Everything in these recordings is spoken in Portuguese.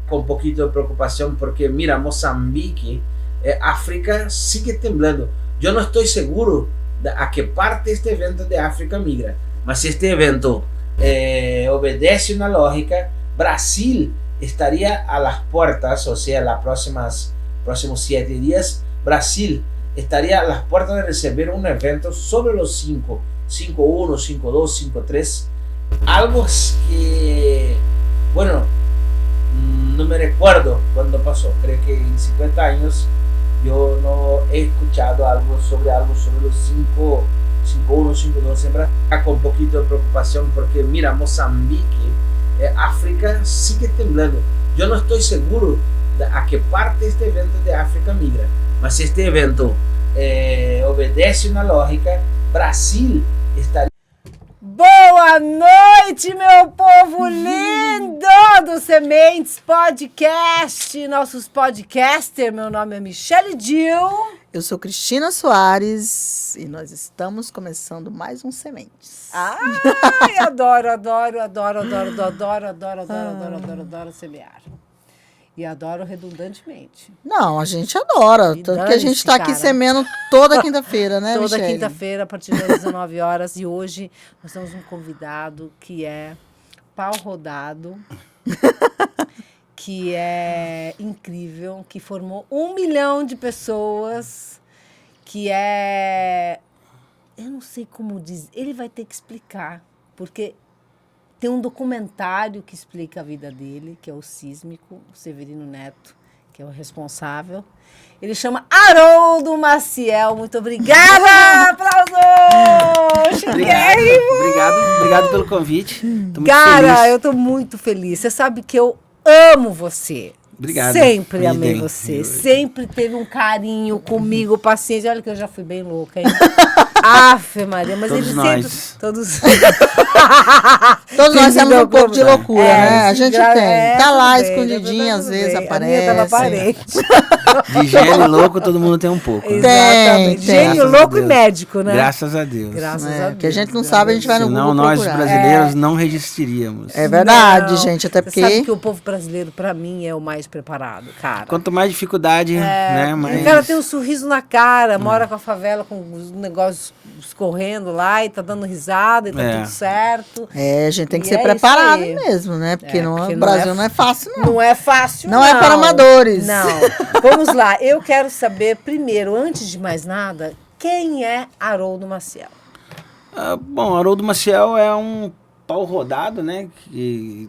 com um pouquinho de preocupação, porque mira, Moçambique, África sigue temblando. Eu não estou seguro a que parte este evento de África migra, mas se este evento obedece uma lógica, Brasil estaría a las puertas, o sea, los próximos 7 días, Brasil estaría a las puertas de recibir un evento sobre los 5, 5-1, 5-2, 5-3, algo que, bueno, no me recuerdo cuando pasó, creo que en 50 años yo no he escuchado algo sobre los 5-1, 5-2, siempre con un poquito de preocupación, porque mira, Moçambique, África sigue temblando. Eu não estou seguro a que parte este evento de África migra, mas se este evento obedece uma lógica, Brasil estaria... Boa noite, meu povo lindo do Sementes Podcast, nossos podcasters. Meu nome é Michele Dil. Eu sou Cristina Soares e nós estamos começando mais um Sementes. Ai, adoro semear. E adoro redundantemente. Não, a gente adora. Tanto que a gente está aqui semendo toda quinta-feira, né, Toda Michele? quinta-feira, a partir das 19 horas. E hoje nós temos um convidado que é pau rodado, que é incrível, que formou 1 milhão de pessoas, que é... Eu não sei como dizer. Ele vai ter que explicar, porque... Tem um documentário que explica a vida dele, que é o Sísmico, o Severino Neto, que é o responsável. Ele chama Haroldo Maciel. Muito obrigada! Aplausos! Obrigado pelo convite. Tô muito Cara, feliz. eu tô muito feliz. Você sabe que eu amo você. Obrigado. Sempre amei você. Sempre teve um carinho comigo, paciência. Olha que eu já fui bem louca, hein? Afe Maria, mas Todos ele nós. sempre... Todos Todos nós temos um pouco de loucura, né? A esse gente gra- tem. Tá lá tudo bem, escondidinho, tudo às vezes bem. aparece. A minha tava aparente. De gênio louco, todo mundo tem um pouco. Né? Exatamente. Tem. Gênio Graças a louco e Deus. médico, né? Graças a Deus. Graças É, a Deus. que a gente não sabe, a gente vai no Senão Google nós procurar. brasileiros não resistiríamos. É verdade, Não. gente, até Você sabe porque... que o povo brasileiro, pra mim, é o mais preparado, cara. Quanto mais dificuldade, né? O cara tem um sorriso na cara, mora com a favela com os negócios escorrendo lá e tá dando risada e tá tudo certo. É, a gente tem que E ser é preparado isso aí. mesmo, né? Porque, Porque o Brasil não é fácil, não. Não é fácil, Não é para amadores. Não. Vamos lá. Eu quero saber, primeiro, antes de mais nada, quem é Haroldo Maciel? Bom, Haroldo Maciel é um pau rodado, né? Que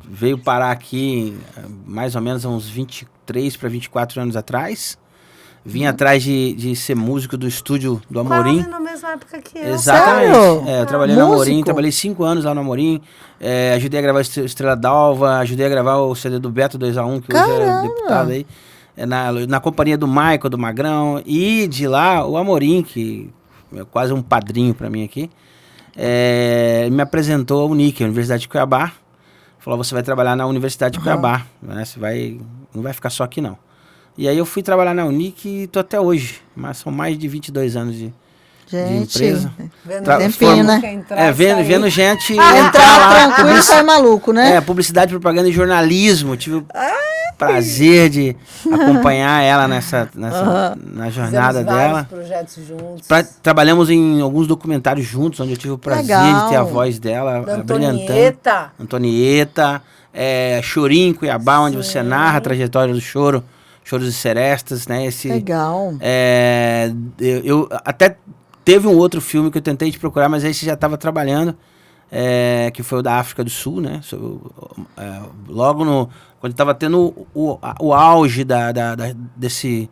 veio parar aqui mais ou menos há uns 23 para 24 anos atrás. Vim atrás de ser músico do estúdio do Amorim. Quase na mesma época que eu. Exatamente. Sério? Eu trabalhei no Amorim, Músico? trabalhei 5 anos lá no Amorim. Ajudei a gravar Estrela d'Alva, ajudei a gravar o CD do Beto 2A1, que hoje é deputado aí. Na companhia do Maico, do Magrão. E de lá, o Amorim, que é quase um padrinho pra mim aqui, me apresentou a Unic, a Universidade de Cuiabá. Falou, você vai trabalhar na Universidade de Cuiabá, né? Não vai ficar só aqui, não. E aí eu fui trabalhar na Unic e tô até hoje. Mas são mais de 22 anos de empresa. tempinho, né? Vendo gente Entrar tranquilo e sair maluco, né? Publicidade, propaganda e jornalismo. Tive o prazer de acompanhar ela na jornada dela. Projetos juntos. Trabalhamos em alguns documentários juntos, onde eu tive o prazer de ter a voz dela brilhantando. Antonieta, Chorinho, Cuiabá, onde você narra a trajetória do choro, Choros e Serestas, né? Legal. Eu até teve um outro filme que eu tentei te procurar, mas aí você já estava trabalhando, que foi o da África do Sul, né? Logo quando estava tendo o auge desse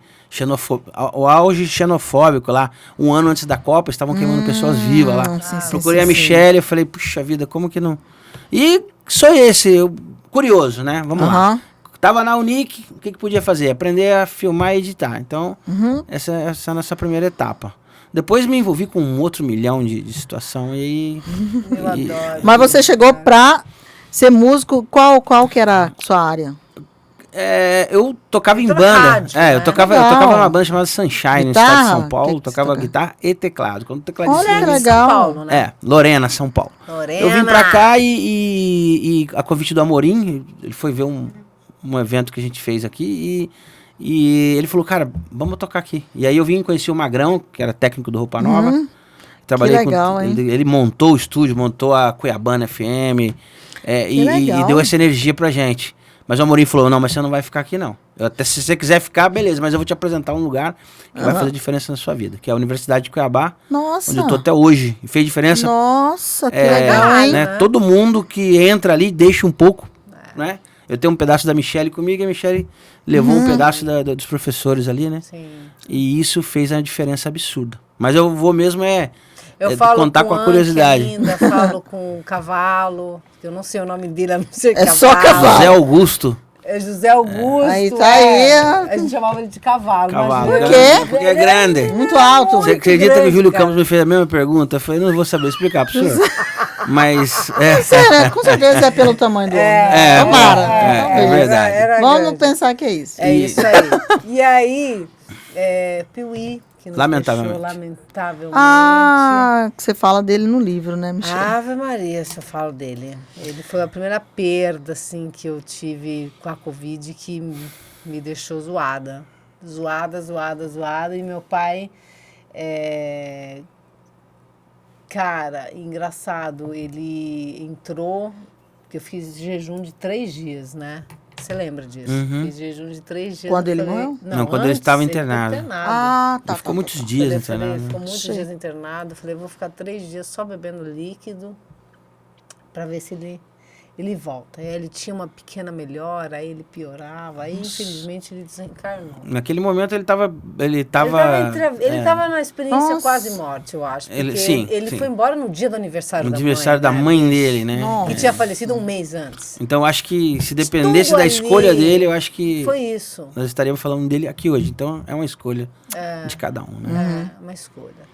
o auge xenofóbico lá, um ano antes da Copa, estavam queimando pessoas vivas lá. Procurei a Michele, eu falei, puxa vida, como que não... E sou curioso, né? Vamos lá. Tava na Unic, o que podia fazer? Aprender a filmar e editar. Então, essa é a nossa primeira etapa. Depois me envolvi com um outro milhão de situação e aí... Eu adoro. Mas você chegou pra ser músico, qual que era a sua área? Eu tocava em Então, banda. rádio, Eu né? tocava numa banda chamada Sunshine, no estado de São Paulo. Que Tocava toca? guitarra e teclado. Quando o tecladista... Olha, Em legal. São Paulo, né? Lorena, São Paulo. Lorena. Eu vim pra cá e a convite do Amorim, ele foi ver um evento que a gente fez aqui e ele falou, cara, vamos tocar aqui. E aí eu vim conhecer o Magrão, que era técnico do Roupa Nova. Trabalhei que legal, hein? Ele montou o estúdio, montou a Cuiabana FM e deu essa energia pra gente. Mas o Amorim falou, não, mas você não vai ficar aqui não. Até se você quiser ficar, beleza, mas eu vou te apresentar um lugar que vai fazer diferença na sua vida, que é a Universidade de Cuiabá, Nossa. onde eu tô até hoje. E fez diferença. Nossa, que legal, hein? Né? Todo mundo que entra ali deixa um pouco, né? Eu tenho um pedaço da Michelle comigo e a Michelle levou um pedaço dos professores ali, né? Sim. E isso fez uma diferença absurda. Mas eu vou mesmo Eu falo contar com a curiosidade. ainda, falo com o Cavalo, que eu não sei o nome dele, a não ser É Cavalo. só Cavalo. José Augusto. É José Augusto. Aí tá aí. A gente chamava ele de Cavalo. Cavalo. imagina. Por quê? Porque é grande. Muito alto. Você acredita que o grande, Júlio cara. Campos me fez a mesma pergunta? Eu falei, não vou saber explicar pro senhor. Mas, Sério, com certeza é pelo tamanho do homem. Tomara. é verdade. Era Vamos grande. pensar que é isso. É isso aí. E aí, Piuí, que nos Lamentavelmente. deixou lamentavelmente. Ah, que você fala dele no livro, né, Michelle? Ave Maria, se eu falo dele. Ele foi a primeira perda, assim, que eu tive com a Covid que me deixou zoada. Zoada. E meu pai, cara, engraçado, ele entrou, porque eu fiz jejum de 3 dias, né? Você lembra disso? Uhum. Fiz jejum de 3 dias. Quando eu ele falei- morreu? Não, quando ele antes, estava ficou internado. Ah, tá. Ele ficou muitos Eu dias falei, internado. né? ficou muitos Sim. dias internado. Eu falei, vou ficar 3 dias só bebendo líquido para ver se ele volta. Aí ele tinha uma pequena melhora, aí ele piorava, aí infelizmente ele desencarnou. Naquele momento ele tava Ele estava na experiência Nossa. quase morte, eu acho. Porque Sim. ele foi embora no dia do aniversário no da aniversário mãe. da né? mãe dele, né? Nossa. Que tinha falecido um mês antes. Então eu acho que se dependesse Tudo da ali escolha dele, eu acho que Foi isso. nós estaríamos falando dele aqui hoje. Então é uma escolha de cada um, né? É, uma escolha.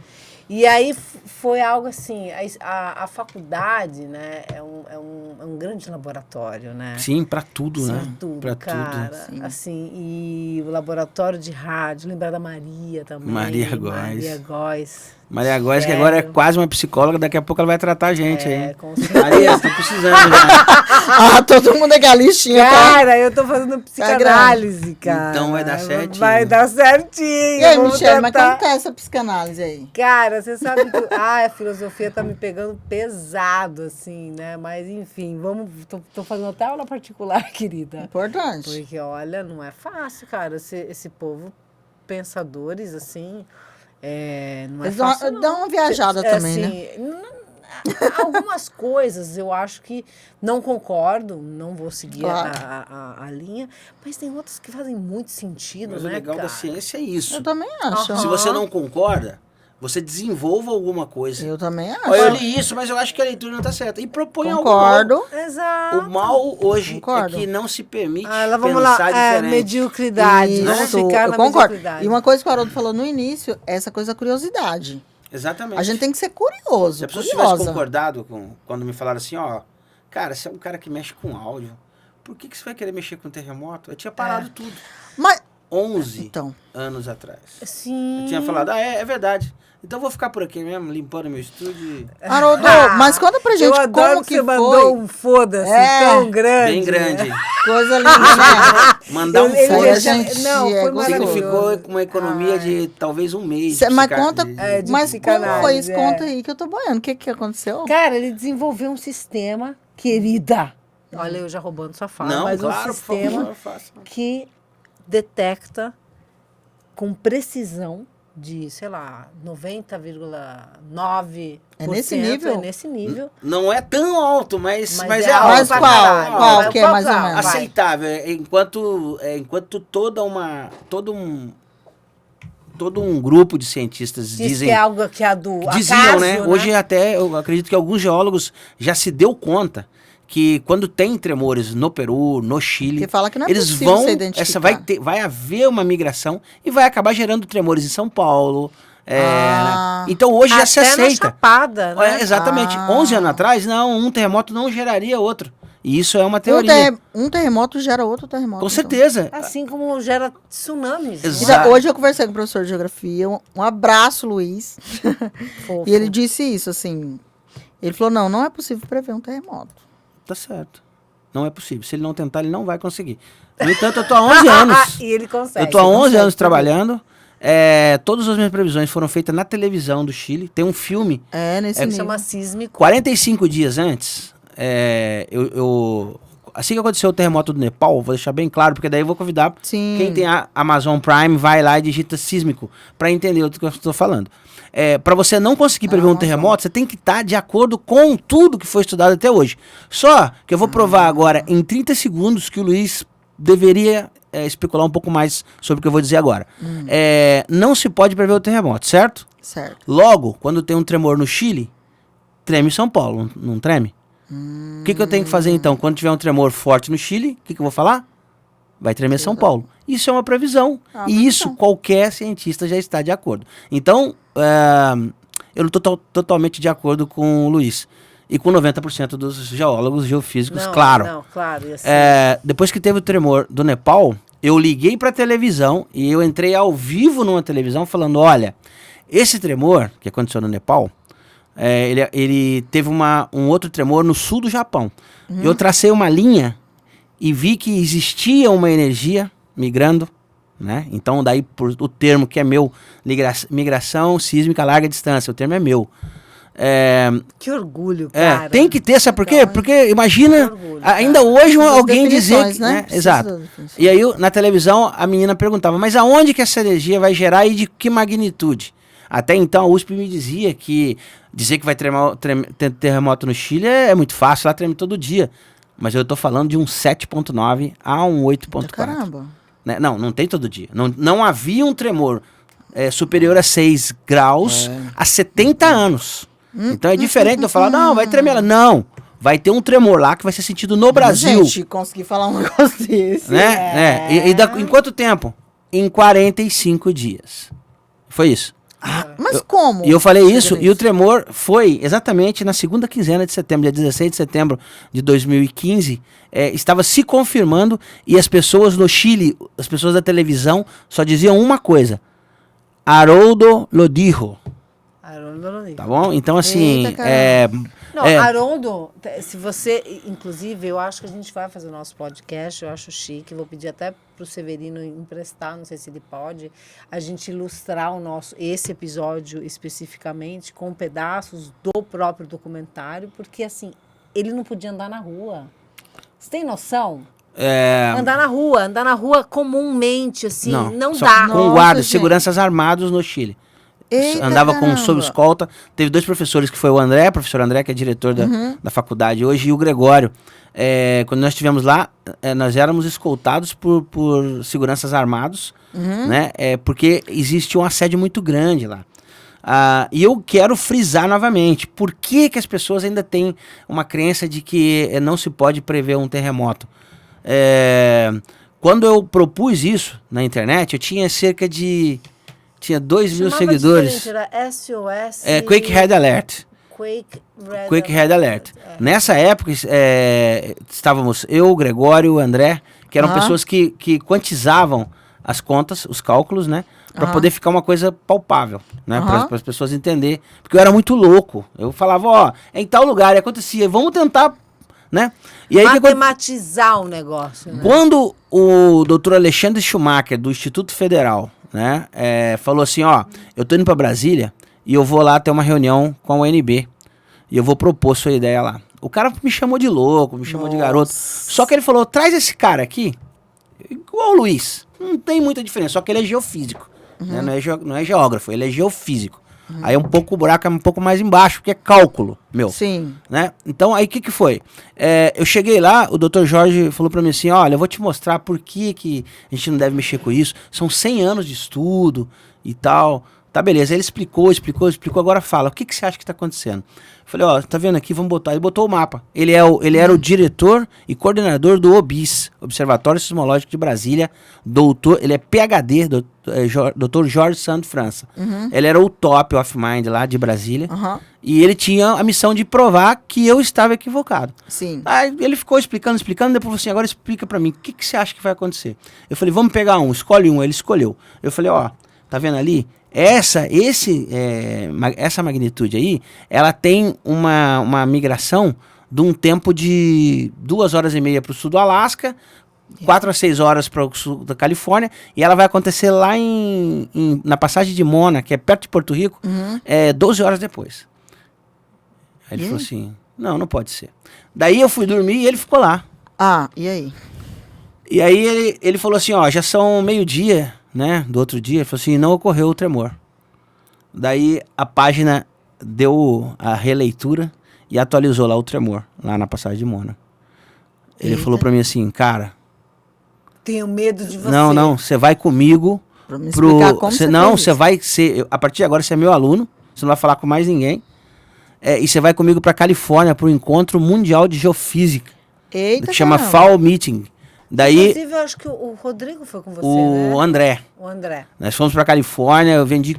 E aí foi algo assim, a faculdade, né, é um grande laboratório, né? Sim, pra tudo, Sim, né? tudo, Pra cara. tudo. Assim, e o laboratório de rádio, lembrar da Maria também. Maria Góes. Maria Góes. Maria Góes, que Sério? agora é quase uma psicóloga, daqui a pouco ela vai tratar a gente aí. Com certeza. Maria, tô precisando já. Ah, todo mundo é galistinha, tá? Cara, eu tô fazendo psicanálise, cara. Então vai dar certinho. Vai dar certinho. E aí, vamos Michelle, mas tratar. como tá essa psicanálise aí? Cara, você sabe que a filosofia tá me pegando pesado, assim, né? Mas, enfim, tô fazendo até aula particular, querida. Importante. Porque, olha, não é fácil, cara. Esse povo, pensadores, assim, não é Eles fácil, não. dão uma viajada também, né? né? Algumas coisas eu acho que não concordo, não vou seguir Claro. a linha, mas tem outras que fazem muito sentido, Mas né, o legal cara? da ciência é isso. Eu também acho. Aham. Se você não concorda, você desenvolva alguma coisa. Eu também acho. Olha, eu li isso, mas eu acho que a leitura não tá certa. E propõe algo Concordo. novo. Exato. O mal hoje Concordo. é que não se permite Lá vamos pensar lá, diferente. mediocridade, vamos Isso, ficar eu na concordo. mediocridade. E uma coisa que o Haroldo falou no início, é essa coisa da curiosidade. Exatamente. A gente tem que ser curioso, Se a pessoa tivesse curiosa. concordado quando me falaram assim, ó, cara, você é um cara que mexe com áudio, por que você vai querer mexer com terremoto? Eu tinha parado tudo. Mas, 11 então, anos atrás. Sim. Eu tinha falado, é verdade. Então eu vou ficar por aqui mesmo, limpando meu estúdio. Haroldo, mas conta pra gente eu adoro como que você foi. mandou um foda-se tão grande. Bem grande. Coisa linda, né? Mandar um Ele foda deixa- assim, Não, é foi gostoso. significou maravilhoso. uma economia de talvez um mês. Cê- de mas psica- conta, de- de mas como psicanálise, foi isso? é. Conta aí que eu tô boiando. O que aconteceu? Cara, ele desenvolveu um sistema, querida. Olha, eu já roubando sua fala, Não, mas claro, um por favor, sistema faça. que detecta com precisão de, sei lá, 90,9%. É nesse nível? É nesse nível. Não é tão alto, mas é alto alto. Mas pra qual? caralho. Qual Vai, que é mais ou menos? vai. Aceitável. Enquanto todo um grupo de cientistas Diz dizem... que é algo que é do diziam, acaso, né? Hoje até, eu acredito que alguns geólogos já se deu conta que quando tem tremores no Peru, no Chile, Que fala que não é eles possível vão, ser identificado. vai haver uma migração e vai acabar gerando tremores em São Paulo. Então hoje já se Até na aceita. Chapada, né? Exatamente. Ah. 11 anos atrás, não, um terremoto não geraria outro. E isso é uma teoria. Um terremoto gera outro terremoto. Com então. certeza. Assim como gera tsunamis. né? Exato. Então, hoje eu conversei com o professor de geografia, um abraço, Luiz. Fofo. E ele disse isso, assim. Ele falou: não é possível prever um terremoto. Tá certo. Não é possível. Se ele não tentar, ele não vai conseguir. No entanto, eu tô há 11 anos. E ele consegue. Eu tô há 11 anos trabalhando. Todas as minhas previsões foram feitas na televisão do Chile. Tem um filme. Nesse Ele nível. chama sísmico. 45 dias antes, assim que aconteceu o terremoto do Nepal, vou deixar bem claro, porque daí eu vou convidar Sim. quem tem a Amazon Prime, vai lá e digita sísmico, para entender o que eu estou falando. Para você não conseguir prever um terremoto, você tem que estar de acordo com tudo que foi estudado até hoje. Só que eu vou provar agora, em 30 segundos, que o Luiz deveria especular um pouco mais sobre o que eu vou dizer agora. Não se pode prever o terremoto, certo? Certo. Logo, quando tem um tremor no Chile, treme São Paulo, não treme? O que eu tenho que fazer então? Quando tiver um tremor forte no Chile, o que eu vou falar? Vai tremer São Paulo. Isso é uma previsão. E isso qualquer cientista já está de acordo. Então, eu não estou totalmente de acordo com o Luiz. E com 90% dos geólogos, geofísicos, claro. Não, claro. E assim, Depois que teve o tremor do Nepal, eu liguei para a televisão e eu entrei ao vivo numa televisão falando, olha, esse tremor que aconteceu no Nepal, ele teve um outro tremor no sul do Japão. Eu tracei uma linha e vi que existia uma energia migrando, né? Então daí por o termo que é meu, migração sísmica a larga distância, o termo é meu. que orgulho, cara. Tem que ter, sabe por quê? Porque imagina, orgulho, ainda hoje Essas alguém dizer definições, que, né? né? Precisa Exato. das definições. E aí na televisão a menina perguntava, mas aonde que essa energia vai gerar e de que magnitude? Até então a USP me dizia que dizer que vai ter terremoto no Chile é muito fácil, lá treme todo dia. Mas eu tô falando de um 7.9 a um 8.4. Caramba. Né? Não tem todo dia. Não havia um tremor superior a 6 graus há 70 anos. Então é diferente de eu falar, não, vai tremer lá. Não, vai ter um tremor lá que vai ser sentido no Brasil. Gente, consegui falar um negócio desse. Né? Em quanto tempo? Em 45 dias. Foi isso. Mas como? E eu falei chega isso, e o tremor foi exatamente na segunda quinzena de setembro, dia 16 de setembro de 2015, estava se confirmando, e as pessoas no Chile, as pessoas da televisão, só diziam uma coisa: Haroldo lo dijo. Haroldo lo dijo. Tá bom? Então, assim, Eita, caramba. Não, Haroldo, se você, inclusive, eu acho que a gente vai fazer o nosso podcast, eu acho chique, vou pedir até pro Severino emprestar, não sei se ele pode, a gente ilustrar esse episódio especificamente com pedaços do próprio documentário, porque, assim, ele não podia andar na rua. Você tem noção? Andar na rua comumente, assim, não só dá. com guardas, seguranças armados no Chile. Eita, Andava caramba. sob escolta. Teve 2 professores, que foi o André, professor André, que é diretor da faculdade hoje, e o Gregório. Quando nós estivemos lá, nós éramos escoltados por seguranças armados, né? Porque existe um assédio muito grande lá. E eu quero frisar novamente, por que as pessoas ainda têm uma crença de que não se pode prever um terremoto? Quando eu propus isso na internet, eu tinha cerca de... Tinha 2 mil seguidores. Era SOS. Quake Red Alert. Quake Red Alert. Nessa época, estávamos eu, o Gregório, o André, que eram pessoas que quantizavam as contas, os cálculos, né? Para poder ficar uma coisa palpável, né? Para as pessoas entenderem. Porque eu era muito louco. Eu falava, em tal lugar, e acontecia, vamos tentar, né? E aí, matematizar o negócio, né? Quando o doutor Alexandre Schumacher, do Instituto Federal, né, falou assim, eu tô indo para Brasília e eu vou lá ter uma reunião com a UNB e eu vou propor sua ideia lá. O cara me chamou de louco, me chamou de garoto. Só que ele falou, traz esse cara aqui, igual o Luiz. Não tem muita diferença, só que ele é geofísico. Né? Não é geógrafo, ele é geofísico. Aí o buraco é um pouco mais embaixo, porque é cálculo, meu. Sim. Né? Então, aí o que foi? Eu cheguei lá, o Dr. Jorge falou pra mim assim, olha, eu vou te mostrar por que a gente não deve mexer com isso. São 100 anos de estudo e tal. Tá, beleza. Ele explicou, agora fala, o que você acha que tá acontecendo? Eu falei, tá vendo aqui, vamos botar. Ele botou o mapa. Ele era o diretor e coordenador do OBIS, Observatório Sismológico de Brasília, ele é PhD, Dr. Jorge Santo França. Ele era o top of mind lá de Brasília. E ele tinha a missão de provar que eu estava equivocado. Sim. Aí ele ficou explicando, depois falou assim, agora explica pra mim, o que você acha que vai acontecer? Eu falei, vamos pegar escolhe um. Ele escolheu. Eu falei, tá vendo ali? Essa magnitude aí, ela tem uma migração de um tempo de 2h30 para o sul do Alasca, 4 a 6 horas para o sul da Califórnia, e ela vai acontecer lá na passagem de Mona, que é perto de Porto Rico, 12 horas depois. Aí ele falou assim, não pode ser. Daí eu fui dormir e ele ficou lá. Ah, e aí? E aí ele falou assim, ó, já são meio-dia, né, do outro dia, ele falou assim, não ocorreu o tremor. Daí a página deu a releitura e atualizou lá o tremor, lá na passagem de Mona. Ele falou pra mim assim, cara... Tenho medo de você. Não, você vai comigo... Pra me explicar como você não, fez você isso. vai ser... A partir de agora você é meu aluno, você não vai falar com mais ninguém. E você vai comigo pra Califórnia, pro Encontro Mundial de Geofísica. Eita, que chama caramba. Fall Meeting. Daí... Inclusive, eu acho que o Rodrigo foi com você, O né? André. O André. Nós fomos pra Califórnia, eu vendi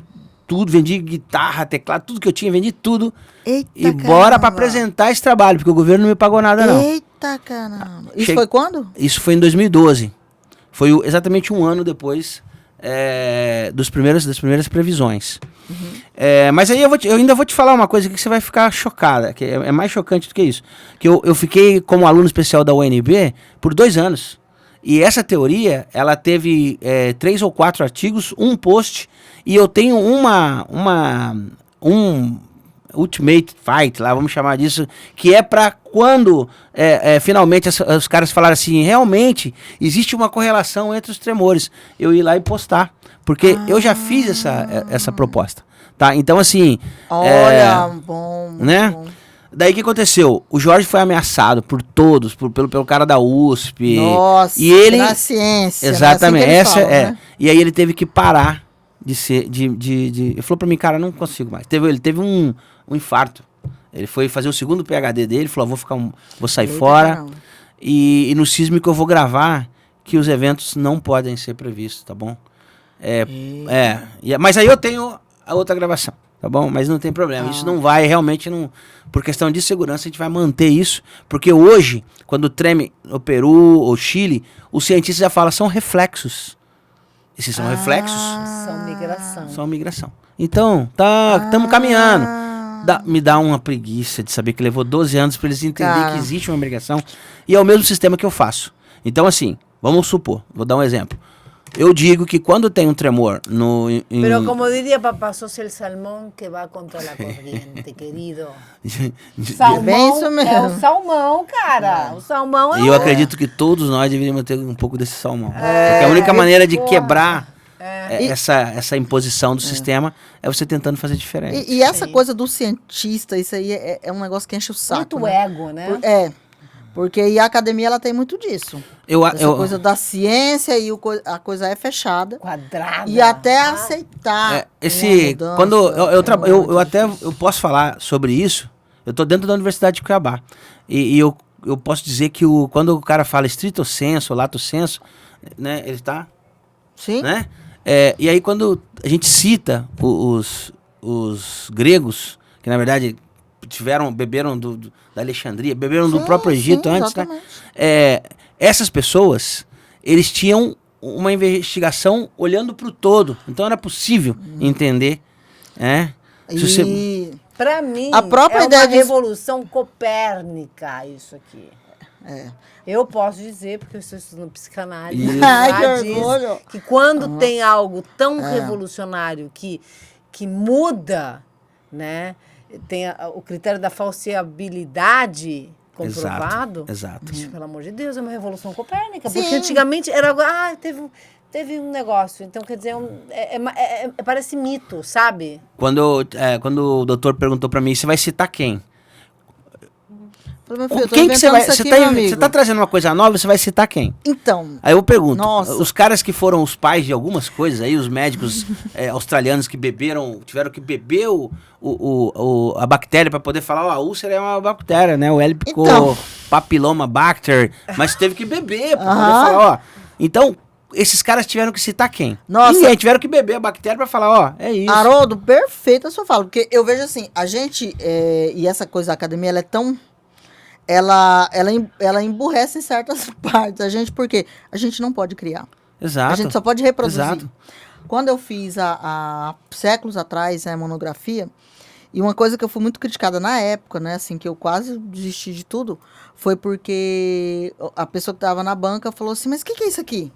tudo, vendi guitarra, teclado, tudo que eu tinha, vendi tudo. Eita, E bora caramba. pra apresentar esse trabalho, porque o governo não me pagou nada, não. Eita, caramba. Isso Che- foi quando? Isso foi em 2012. Foi exatamente um ano depois das primeiras previsões. Mas aí eu ainda vou te falar uma coisa que você vai ficar chocada, que é mais chocante do que isso. Que eu fiquei como aluno especial da UNB por 2 anos. E essa teoria, ela teve 3 ou 4 artigos, um post, e eu tenho um ultimate fight, lá vamos chamar disso, que é para quando finalmente os caras falaram assim, realmente existe uma correlação entre os tremores, eu ir lá e postar, porque eu já fiz essa proposta, tá? Então assim, Olha, bom. né? Bom. Daí o que aconteceu? O Jorge foi ameaçado por todos, pelo cara da USP. Nossa, e ele na ciência. exatamente, né? Assim que eles falam, né? E aí ele teve que parar de ser ele falou pra mim, cara, não consigo mais. Ele teve um infarto. Ele foi fazer o segundo PhD dele, falou, vou sair Eita, fora. caramba. E no Sísmico eu vou gravar que os eventos não podem ser previstos, tá bom? Mas aí eu tenho a outra gravação, tá bom? Mas não tem problema, isso não vai, realmente não... Por questão de segurança a gente vai manter isso, porque hoje, quando treme no Peru ou Chile, os cientistas já falam, são reflexos. Esses são reflexos, São migração. são migração. Então, estamos caminhando. Me dá uma preguiça de saber que levou 12 anos para eles entenderem Cara. que existe uma migração. E é o mesmo sistema que eu faço. Então, assim, vamos supor, vou dar um exemplo. Eu digo que quando tem um tremor Pero como diría papá, sos el salmón que va contra la corriente, querido. Salmão Bem isso é mesmo. o salmão, cara. O salmão é E eu acredito que todos nós deveríamos ter um pouco desse salmão. Porque a única maneira de quebrar essa imposição do sistema é você tentando fazer diferente. E essa coisa do cientista, isso aí é um negócio que enche o saco. muito né? ego, né? Porque e a academia ela tem muito disso. Essa coisa da ciência e a coisa é fechada. Quadrada. E até aceitar. uma mudança, eu posso falar sobre isso. Eu estou dentro da Universidade de Cuiabá. E eu posso dizer que quando o cara fala estrito sensu, lato sensu, né, ele está... Sim. Né? E aí quando a gente cita os gregos, que na verdade beberam da Alexandria, beberam do próprio Egito antes, né? Essas pessoas, eles tinham uma investigação olhando para o todo, então era possível entender, Para mim, A própria é ideia uma de- revolução copérnica isso aqui. Eu posso dizer, porque eu estou estudando psicanálise, Isso. Ai, que já diz orgulho. que quando tem algo tão revolucionário que muda, né, tem o critério da falseabilidade comprovado, Exato. Bicho, pelo amor de Deus, é uma revolução copérnica. Sim. Porque antigamente era, teve um negócio, então quer dizer, parece mito, sabe? Quando o doutor perguntou para mim, você vai citar quem? Falei, meu filho, eu tô Quem que você vai... inventando isso Você aqui, meu amigo. tá trazendo uma coisa nova, você vai citar quem? Então, Aí eu pergunto, Nossa. os caras que foram os pais de algumas coisas aí, os médicos australianos que tiveram que beber a bactéria para poder falar, a úlcera é uma bactéria, né? O Então. papiloma bacter, mas teve que beber para poder Aham. falar, então, esses caras tiveram que citar quem? Nossa. Ninguém, tiveram que beber a bactéria para falar, é isso. Haroldo, perfeito a sua fala. Porque eu vejo assim, a gente, e essa coisa da academia, ela é tão... Ela emburrece em certas partes. A gente, porque a gente não pode criar. Exato. A gente só pode reproduzir. Exato. Quando eu fiz há séculos atrás a monografia, E uma coisa que eu fui muito criticada na época, né, assim, que eu quase desisti de tudo, foi porque a pessoa que estava na banca falou assim, mas o que é isso aqui?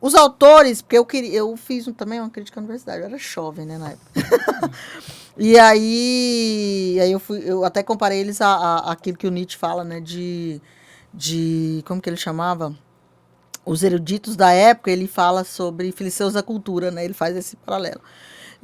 Os autores, porque eu fiz também uma crítica à universidade, eu era jovem, né, na época. E aí eu até comparei eles àquilo que o Nietzsche fala, né, de como que ele chamava? Os eruditos da época, ele fala sobre filisteus da cultura, né, ele faz esse paralelo.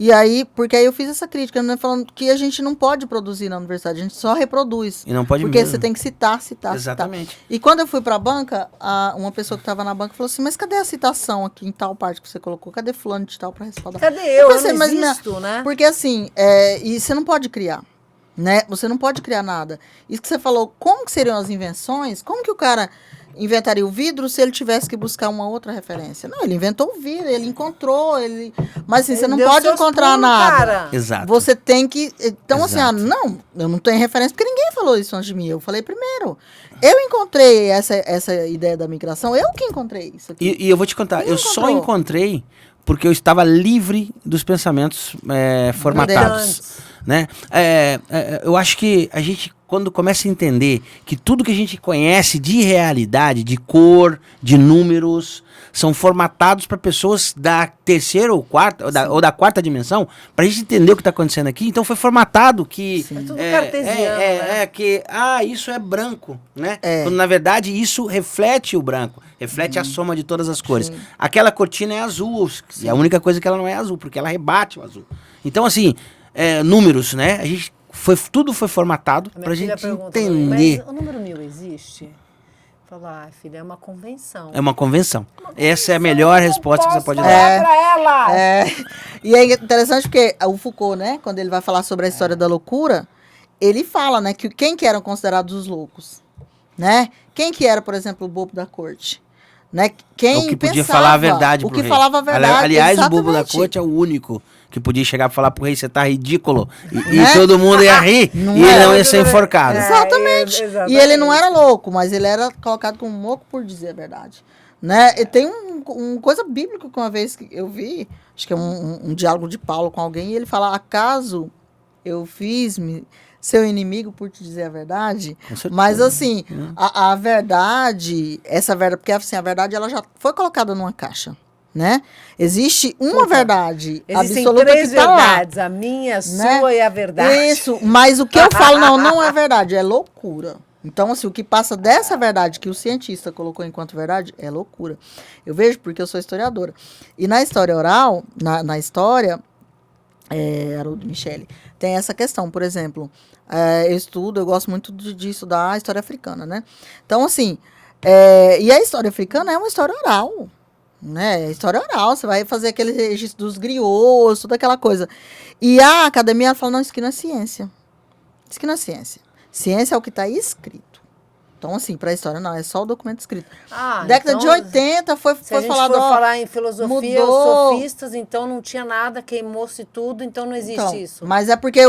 E aí, porque aí eu fiz essa crítica, né, falando que a gente não pode produzir na universidade, a gente só reproduz. E não pode porque mesmo. Você tem que citar. Exatamente. E quando eu fui para a banca, uma pessoa que estava na banca falou assim, mas cadê a citação aqui em tal parte que você colocou? Cadê fulano de tal para respaldar? Cadê eu não existo, né? Porque assim, e você não pode criar, né? Você não pode criar nada. Isso que você falou, como que seriam as invenções? Como que o cara inventaria o vidro se ele tivesse que buscar uma outra referência? Não, ele inventou o vidro, ele encontrou, mas assim, você não pode encontrar nada. Cara. Exato. Você tem que... Então, Exato. assim, não, eu não tenho referência, porque ninguém falou isso antes de mim, eu falei primeiro. Eu encontrei essa ideia da migração, eu que encontrei isso aqui. E eu vou te contar, eu só encontrei porque eu estava livre dos pensamentos formatados. Né? Eu acho que a gente, quando começa a entender que tudo que a gente conhece de realidade, de cor, de números, são formatados para pessoas da terceira ou quarta, ou da quarta dimensão, para a gente entender o que está acontecendo aqui. Então foi formatado que... É tudo cartesiano, né? Que isso é branco, né? Quando na verdade isso reflete o branco, reflete a soma de todas as cores. Sim. Aquela cortina é azul, e a única coisa que ela não é azul, porque ela rebate o azul. Então assim... números, né? Tudo foi formatado pra gente entender. Mas o número 1000 existe? Falar, filha, é uma convenção. É uma convenção. Essa é a melhor resposta que você pode dar. Pra ela. E é interessante porque o Foucault, né, quando ele vai falar sobre a história da loucura, ele fala, né, que quem que eram considerados os loucos, né? Quem que era, por exemplo, o bobo da corte? Né? Quem o que podia falar a verdade pro rei. Falava a verdade. Aliás, exatamente. O bobo da corte é o único que podia chegar e falar pro rei, você tá ridículo. E todo mundo ia rir e ele não ia ser enforcado. Exatamente. E ele não era louco, mas ele era colocado como louco por dizer a verdade. Né? E tem uma coisa bíblica que uma vez que eu vi, acho que é um diálogo de Paulo com alguém, e ele fala, acaso eu fiz seu inimigo por te dizer a verdade? Mas assim, a verdade, essa verdade, porque assim, a verdade ela já foi colocada numa caixa. Né? Existe uma verdade absoluta três que tá verdades, lá, a minha, a né? sua e a verdade. Isso, mas o que eu falo não é verdade, é loucura. Então, assim, o que passa dessa verdade que o cientista colocou enquanto verdade é loucura. Eu vejo porque eu sou historiadora. E na história oral, na história, Haroldo Michele, tem essa questão, por exemplo, eu gosto muito de estudar a história africana, né? Então, assim, e a história africana é uma história oral. Né? História oral, você vai fazer aquele registro dos griots, toda aquela coisa. E a academia fala, não, isso aqui não é ciência. Isso aqui não é ciência. Ciência é o que está escrito. Então, assim, para a história não, é só o documento escrito. Década de 80 foi falado... Se a gente for falar em filosofia, os sofistas, então não tinha nada, queimou-se tudo, então não existe isso. Mas é porque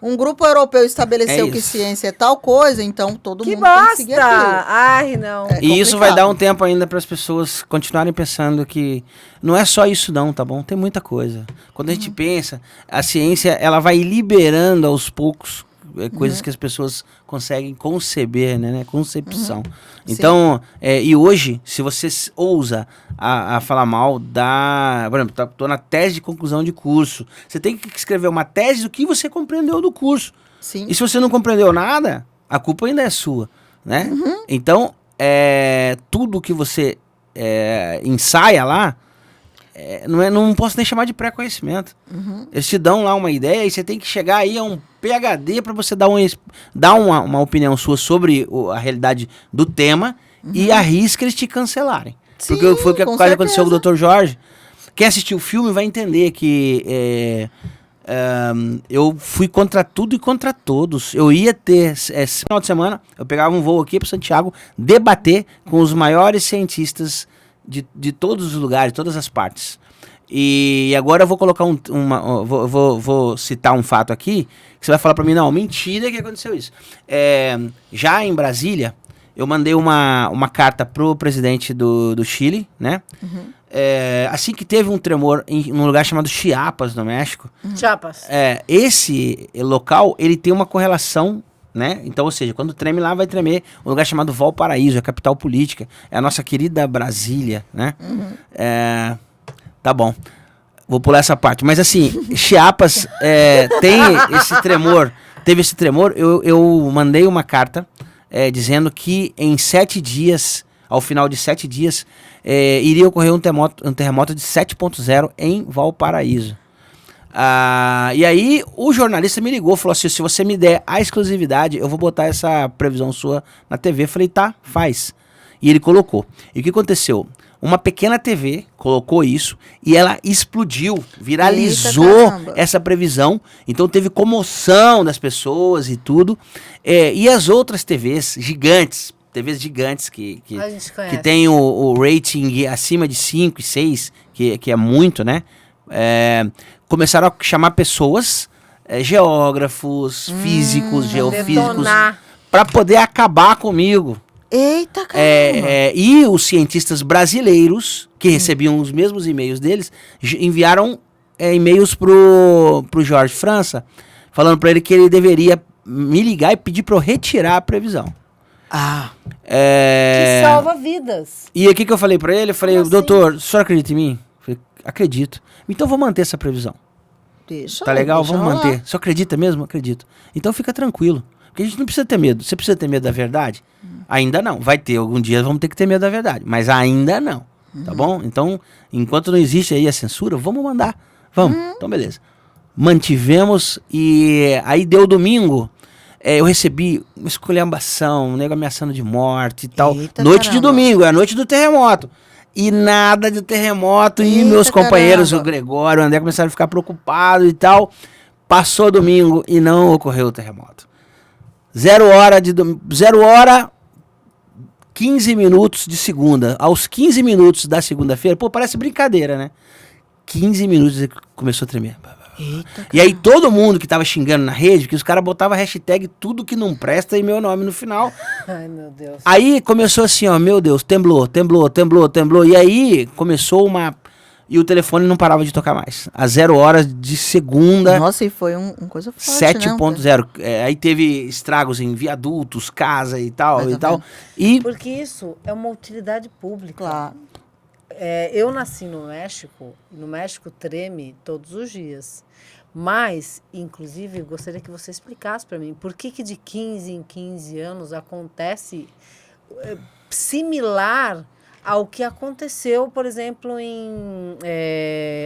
um grupo europeu estabeleceu que ciência é tal coisa, então todo mundo tem que seguir aquilo. Ai, não. E isso vai dar um tempo ainda para as pessoas continuarem pensando que não é só isso não, tá bom? Tem muita coisa. Quando a gente pensa, a ciência ela vai liberando aos poucos coisas que as pessoas conseguem conceber, né? Concepção. Então, e hoje, se você ousa a falar mal por exemplo, tô na tese de conclusão de curso, você tem que escrever uma tese do que você compreendeu do curso. Sim. E se você não compreendeu nada, a culpa ainda é sua, né? Então, tudo que você ensaia lá, não posso nem chamar de pré-conhecimento. Eles te dão lá uma ideia e você tem que chegar aí a um PhD para você dar uma opinião sua sobre a realidade do tema e arrisca eles te cancelarem. Sim, porque foi o que quase aconteceu com o Dr. Jorge. Quem assistiu o filme vai entender que eu fui contra tudo e contra todos. Eu ia ter, esse final de semana, eu pegava um voo aqui para Santiago, debater com os maiores cientistas de todos os lugares, todas as partes. E agora eu vou colocar vou citar um fato aqui, que você vai falar pra mim, não, mentira que aconteceu isso. Já em Brasília, eu mandei uma carta pro presidente do Chile, né? assim que teve um tremor num lugar chamado Chiapas, no México, Chiapas. esse local, ele tem uma correlação, né? Então, ou seja, quando treme lá, vai tremer um lugar chamado Valparaíso, a capital política, é a nossa querida Brasília, né? Tá bom, vou pular essa parte, mas assim, Chiapas tem esse tremor, teve esse tremor, eu mandei uma carta dizendo que em 7 dias, ao final de 7 dias, iria ocorrer um terremoto de 7.0 em Valparaíso. E aí o jornalista me ligou, falou assim, se você me der a exclusividade, eu vou botar essa previsão sua na TV. Eu falei, tá, faz. E ele colocou. E o que aconteceu? Uma pequena TV colocou isso e ela explodiu, viralizou essa previsão. Então teve comoção das pessoas e tudo. E as outras TVs gigantes que tem o rating acima de 5 e 6, que é muito, né? Começaram a chamar pessoas, geógrafos, físicos, geofísicos, para poder acabar comigo. Eita, caramba! E os cientistas brasileiros, que recebiam os mesmos e-mails deles, enviaram e-mails pro Jorge França, falando para ele que ele deveria me ligar e pedir para eu retirar a previsão. Que salva vidas. E o que eu falei pra ele? Eu falei, doutor, o senhor acredita em mim? Eu falei, acredito. Então vou manter essa previsão. Tá legal? Vamos manter. Você acredita mesmo? Acredito. Então fica tranquilo. Porque a gente não precisa ter medo. Você precisa ter medo da verdade? Ainda não. Vai ter, algum dia vamos ter que ter medo da verdade. Mas ainda não. Tá bom? Então, enquanto não existe aí a censura, vamos mandar. Vamos. Então, beleza. Mantivemos e aí deu domingo. Eu recebi uma esculhambação, um nego ameaçando de morte e tal. Eita, noite caramba. de domingo, é a noite do terremoto. E nada de terremoto. E meus companheiros, o Gregório, o André, começaram a ficar preocupados e tal. Passou domingo e não ocorreu o terremoto. 0 hora, 15 minutos de segunda. Aos 15 minutos da segunda-feira, pô, parece brincadeira, né? 15 minutos começou a tremer. Eita, e aí todo mundo que tava xingando na rede, que os caras botavam hashtag tudo que não presta e meu nome no final. Ai, meu Deus. Aí começou assim, ó, meu Deus, temblou. E aí começou uma... E o telefone não parava de tocar mais. Às 0 horas de segunda... Nossa, e foi uma coisa forte, 7.0. Aí teve estragos em viadutos, casa e tal, E porque isso é uma utilidade pública. Claro. Eu nasci no México, e no México treme todos os dias. Mas, inclusive, eu gostaria que você explicasse para mim por que de 15 em 15 anos acontece similar ao que aconteceu, por exemplo, em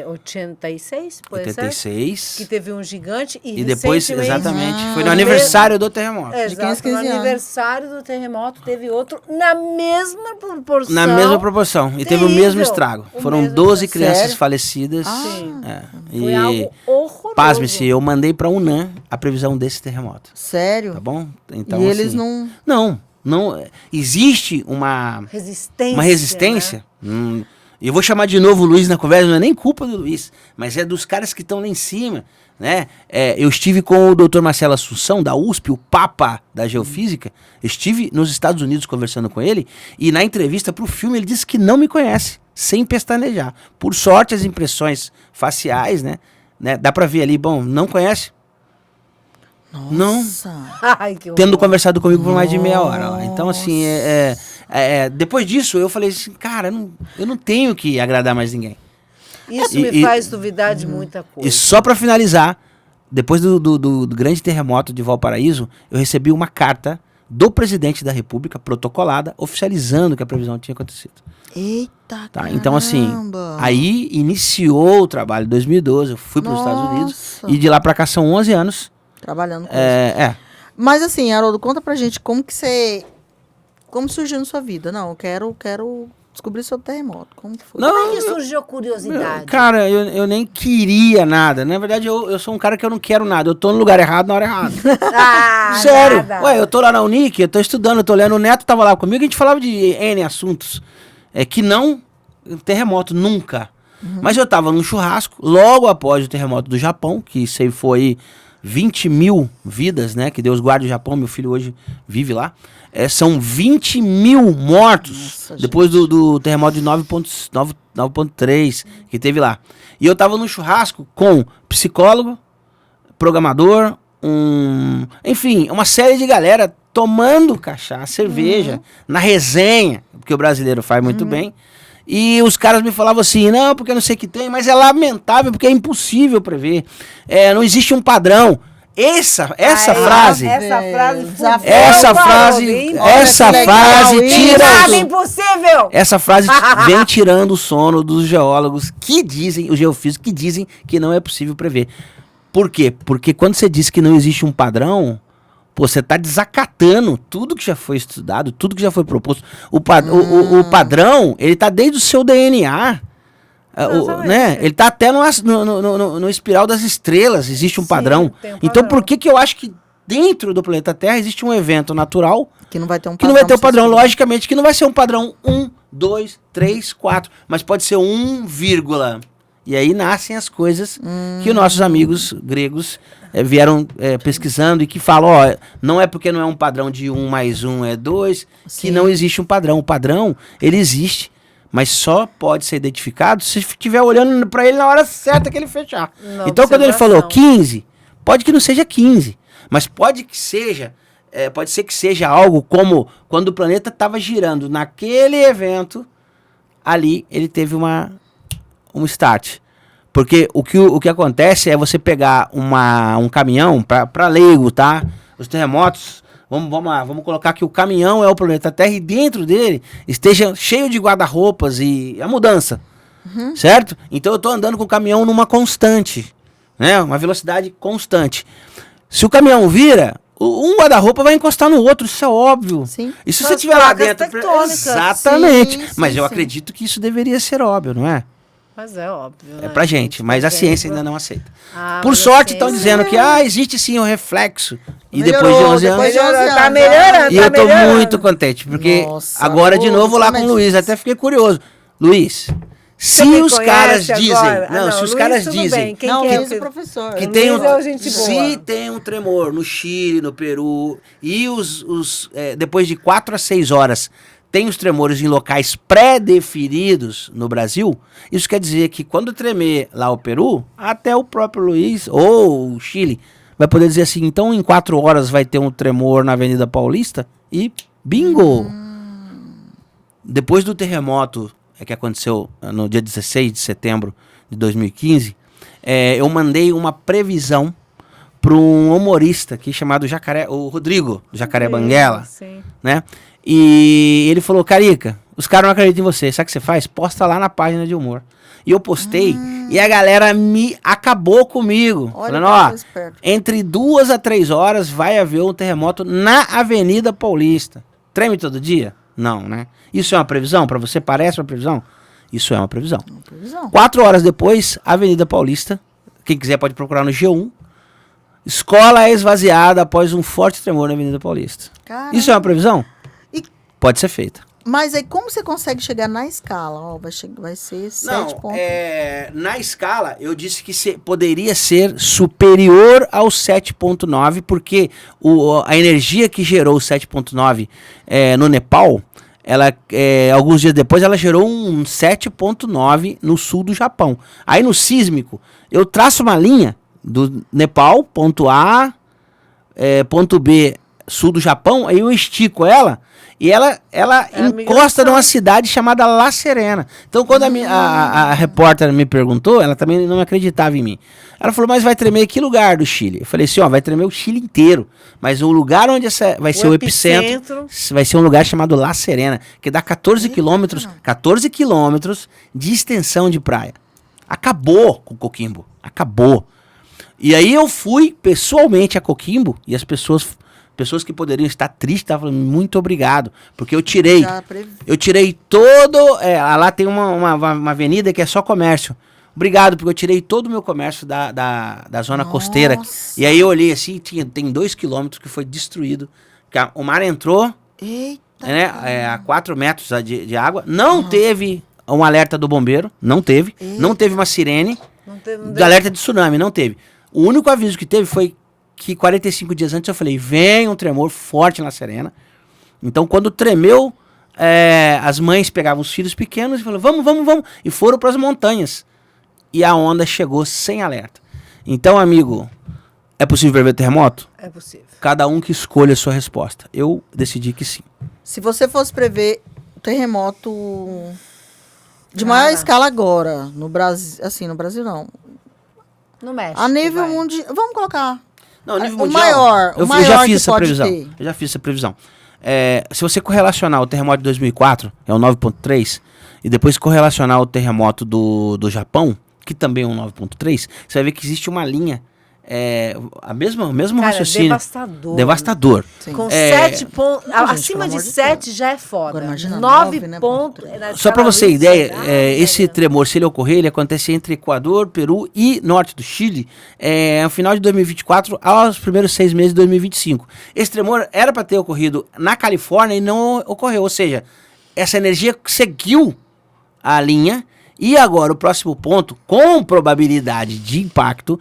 86, pode 86. ser? Que teve um gigante e depois, exatamente, foi no aniversário do terremoto. Exato, no aniversário do terremoto teve outro na mesma proporção. Na mesma proporção. E teve o mesmo estrago. Foram 12 crianças falecidas. Sim. Foi algo horroroso. Pasme-se, eu mandei pra UNAM a previsão desse terremoto. Sério? Tá bom? Então, e eles assim, não existe uma resistência. Né? Eu vou chamar de novo o Luiz na conversa, não é nem culpa do Luiz, mas é dos caras que estão lá em cima, né? Eu estive com o Dr. Marcelo Assunção, da USP, o papa da geofísica. Eu estive nos Estados Unidos conversando com ele, e na entrevista pro filme ele disse que não me conhece, sem pestanejar. Por sorte, as impressões faciais, né? Dá pra ver ali, bom, não conhece? Nossa. Não. Ai, que Tendo conversado comigo por mais de meia hora. Lá. Então, assim, depois disso, eu falei assim, cara, eu não tenho que agradar mais ninguém. Isso me faz duvidar de muita coisa. E só pra finalizar, depois do grande terremoto de Valparaíso, eu recebi uma carta do presidente da República, protocolada, oficializando que a previsão tinha acontecido. Eita, tá? Então, assim, aí iniciou o trabalho em 2012, eu fui para os Estados Unidos, e de lá pra cá são 11 anos. Trabalhando com isso. Mas assim, Haroldo, conta pra gente como surgiu na sua vida. Não, eu quero descobrir sobre o terremoto. Como que foi? Como é que surgiu a curiosidade? Cara, eu nem queria nada. Na verdade, eu sou um cara que eu não quero nada. Eu tô no lugar errado na hora errada. Sério. Nada. Ué, eu tô lá na Unic, eu tô estudando, eu tô lendo. O Neto tava lá comigo, a gente falava de N assuntos. Que não terremoto, nunca. Mas eu tava num churrasco, logo após o terremoto do Japão, que isso aí foi 20 mil vidas, né? Que Deus guarde o Japão, meu filho hoje vive lá. São 20 mil mortos. Nossa, depois do terremoto de 9.9 9.3 que teve lá. E eu tava num churrasco com psicólogo, programador, enfim, uma série de galera tomando cachaça, cerveja, na resenha, porque o brasileiro faz muito bem. E os caras me falavam assim, não, porque eu não sei o que tem, mas é lamentável, porque é impossível prever. Não existe um padrão. Essa frase tira nada impossível. Essa frase vem tirando o sono dos geólogos que dizem, os geofísicos que dizem que não é possível prever. Por quê? Porque quando você diz que não existe um padrão, pô, você está desacatando tudo que já foi estudado, tudo que já foi proposto. O padrão, ele está desde o seu DNA. Né? Ele está até no espiral das estrelas, existe um padrão. Então por que eu acho que dentro do planeta Terra existe um evento natural que não vai ter um padrão? Logicamente que não vai ser um padrão 1, 2, 3, 4, mas pode ser 1, e aí nascem as coisas que os nossos amigos gregos vieram pesquisando e que falam, não é porque não é um padrão de 1 mais 1 é 2, que não existe um padrão. O padrão, ele existe, mas só pode ser identificado se estiver olhando para ele na hora certa que ele fechar. Então, quando ele falou 15, pode que não seja 15, mas pode ser que seja algo como quando o planeta estava girando naquele evento, ali ele teve um start. Porque o que acontece é você pegar um caminhão, para leigo, tá? Os terremotos, vamos colocar que o caminhão é o planeta Terra e dentro dele esteja cheio de guarda-roupas e a mudança, certo? Então eu estou andando com o caminhão numa constante, né? Uma velocidade constante. Se o caminhão vira, um guarda-roupa vai encostar no outro, isso é óbvio. Sim. E se você estiver lá dentro... Exatamente. Sim, mas eu acredito que isso deveria ser óbvio, não é? Mas é óbvio, né? É pra gente, mas a ciência ainda não aceita. Por mas sorte, a estão ciência- dizendo que existe sim o reflexo. E Melhorou, depois de 11 anos... depois de 11 anos, Tá melhorando, E eu tô melhorando. muito contente, porque Nossa, agora de novo lá com o somente Luiz, isso. até fiquei curioso. Luiz, se me os conhece caras dizem... agora? Não, se os Luiz, caras tudo dizem... bem. Quem Não, que é Luiz é que- professor. Que Luiz tem é gente boa. se tem um tremor no Chile, no Peru, e depois de 4 a 6 horas tem os tremores em locais pré-definidos no Brasil, isso quer dizer que quando tremer lá o Peru, até o próprio Luiz ou o Chile vai poder dizer assim, então em 4 horas vai ter um tremor na Avenida Paulista e bingo! Depois do terremoto que aconteceu no dia 16 de setembro de 2015, eu mandei uma previsão para um humorista aqui chamado o Rodrigo, do Jacaré Banguela, Sim. né? E ele falou, Carica, os caras não acreditam em você, sabe o que você faz? Posta lá na página de humor. E eu postei e a galera acabou comigo. Olha Falando, que ó, coisa esperta. entre 2 a 3 horas vai haver um terremoto na Avenida Paulista. Treme todo dia? Não, né? Isso é uma previsão? Para você parece uma previsão? Isso é uma previsão. Previsão. 4 horas depois, Avenida Paulista, quem quiser pode procurar no G1, escola é esvaziada após um forte tremor na Avenida Paulista. Caramba. Isso é uma previsão? E- Pode ser feita. Mas aí como você consegue chegar na escala? Ó, vai ser 7 pontos. Na escala, eu disse que poderia ser superior ao 7.9, porque a energia que gerou o 7.9 no Nepal, alguns dias depois, ela gerou um 7.9 no sul do Japão. Aí no sísmico, eu traço uma linha do Nepal, ponto A, ponto B, sul do Japão, aí eu estico ela e ela encosta numa cidade chamada La Serena. Então quando a repórter me perguntou, ela também não acreditava em mim. Ela falou, mas vai tremer que lugar do Chile? Eu falei assim, vai tremer o Chile inteiro, mas o lugar onde vai ser o epicentro vai ser um lugar chamado La Serena, que dá 14 quilômetros de extensão de praia. Acabou com Coquimbo, acabou. E aí eu fui pessoalmente a Coquimbo e as pessoas que poderiam estar tristes estavam falando muito obrigado, porque eu tirei todo, lá tem uma avenida que é só comércio. Obrigado, porque eu tirei todo o meu comércio da zona costeira. E aí eu olhei assim, tem 2 quilômetros que foi destruído. O mar entrou, né, a 4 metros de água, não teve um alerta do bombeiro, não teve uma sirene, de alerta de tsunami, não teve. O único aviso que teve foi que 45 dias antes eu falei, vem um tremor forte na Serena. Então quando tremeu as mães pegavam os filhos pequenos e falavam, vamos, e foram para as montanhas. E a onda chegou sem alerta. Então, amigo, é possível prever terremoto? É possível. Cada um que escolha a sua resposta. Eu decidi que sim. Se você fosse prever terremoto de maior escala agora, no Brasil, assim, no Brasil não. No México. A nível mundial, vamos colocar. Não, nível O mundial, maior eu já que fiz essa pode previsão. ter. Eu já fiz essa previsão. Se você correlacionar o terremoto de 2004, é o 9.3, e depois correlacionar o terremoto do Japão, que também é um 9.3, você vai ver que existe uma linha, o mesmo Cara, raciocínio. devastador. Devastador. Sim. Com 7 pontos. Não, gente, Acima pelo de amor de 7 já é foda. Agora imagina 9 9, né, pontos. Só para você ter ideia, esse tremor, se ele ocorrer, ele acontece entre Equador, Peru e norte do Chile, no final de 2024 aos primeiros 6 meses de 2025. Esse tremor era para ter ocorrido na Califórnia e não ocorreu, ou seja, essa energia seguiu a linha. E agora o próximo ponto, com probabilidade de impacto,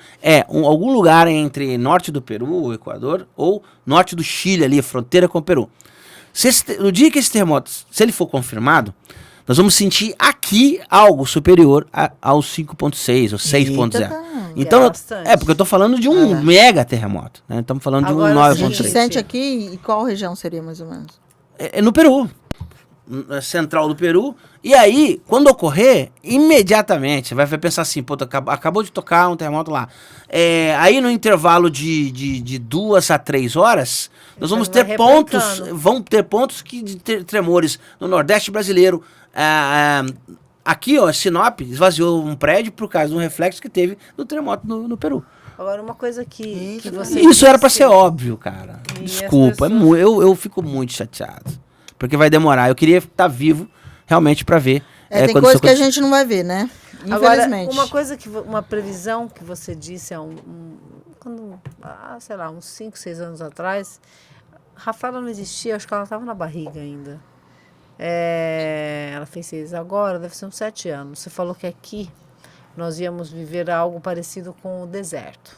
algum lugar entre norte do Peru, o Equador, ou norte do Chile, ali, fronteira com o Peru. No dia que esse terremoto, se ele for confirmado, nós vamos sentir aqui algo superior aos 5.6 ou 6.0. Então, porque eu estou falando de um mega terremoto. Né? Estamos falando de um Agora, 9.3. A gente 9.3. sente aqui, e qual região seria mais ou menos? No Peru. Central do Peru. E aí, quando ocorrer, imediatamente, você vai pensar assim, pô, acabou de tocar um terremoto lá. Aí no intervalo de 2 a 3 horas, nós vamos ter pontos, de tremores no Nordeste brasileiro. Aqui, ó, Sinop esvaziou um prédio por causa de um reflexo que teve no terremoto no Peru. Agora, uma coisa que você... Isso era pra ser óbvio, cara. E Desculpa, as pessoas... eu fico muito chateado. Porque vai demorar. Eu queria estar vivo realmente pra ver. Tem coisa que a gente não vai ver, né? Infelizmente. Agora, uma previsão que você disse sei lá, uns 5, 6 anos atrás, Rafaela não existia, acho que ela estava na barriga ainda. Ela fez 6 agora, deve ser uns 7 anos. Você falou que aqui nós íamos viver algo parecido com o deserto.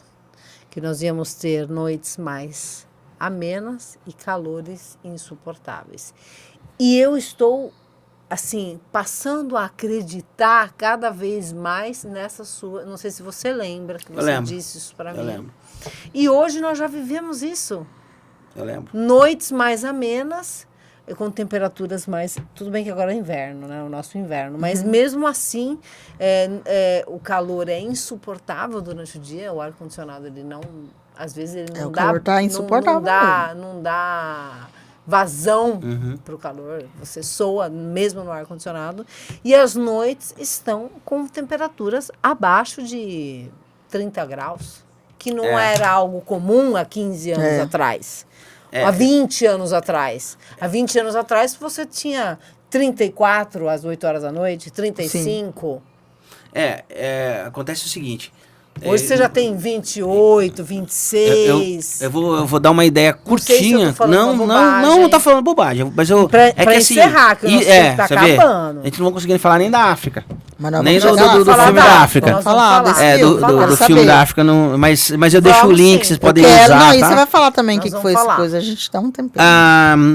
Que nós íamos ter noites mais amenas e calores insuportáveis. E eu estou, assim, passando a acreditar cada vez mais nessa sua... Não sei se você lembra que você disse isso para mim. Eu lembro. E hoje nós já vivemos isso. Eu lembro. Noites mais amenas, com temperaturas mais... Tudo bem que agora é inverno, né? O nosso inverno. Mas mesmo assim, o calor é insuportável durante o dia. O ar-condicionado, ele não... Às vezes ele não o dá... calor tá insuportável. Não dá vazão para o calor. Você soa mesmo no ar-condicionado. E as noites estão com temperaturas abaixo de 30 graus. Que não era algo comum há 15 anos atrás. Há 20 anos atrás. Há 20 anos atrás você tinha 34 às 8 horas da noite, 35. Acontece o seguinte... Hoje você já tem 28, 26. Eu vou dar uma ideia curtinha. Não tá falando bobagem. Mas pra que encerrar, assim, que o nosso tempo tá acabando. A gente não vai conseguir falar nem da África. Nem do filme da África. Vamos falar do filme da África. Mas eu deixo o link, vocês podem usar. E você vai falar também o que foi essa coisa. A gente dá um tempo.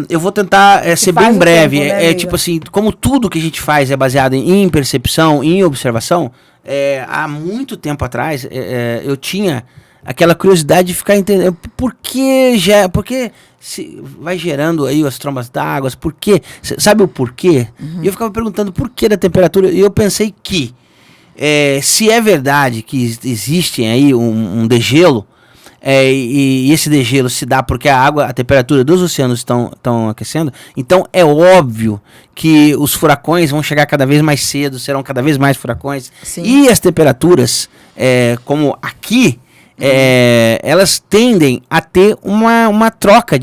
Eu vou tentar ser bem breve. Tempo, né, tipo assim, como tudo que a gente faz é baseado em percepção, em observação. Há muito tempo atrás, eu tinha aquela curiosidade de ficar entendendo por que se vai gerando aí as trombas d'água, por quê? Sabe o porquê? E eu ficava perguntando por que da temperatura, e eu pensei que se é verdade que existe aí um degelo, e esse degelo se dá porque a temperatura dos oceanos estão aquecendo, então é óbvio que os furacões vão chegar cada vez mais cedo, serão cada vez mais furacões. Sim. E as temperaturas, como aqui, elas tendem a ter uma troca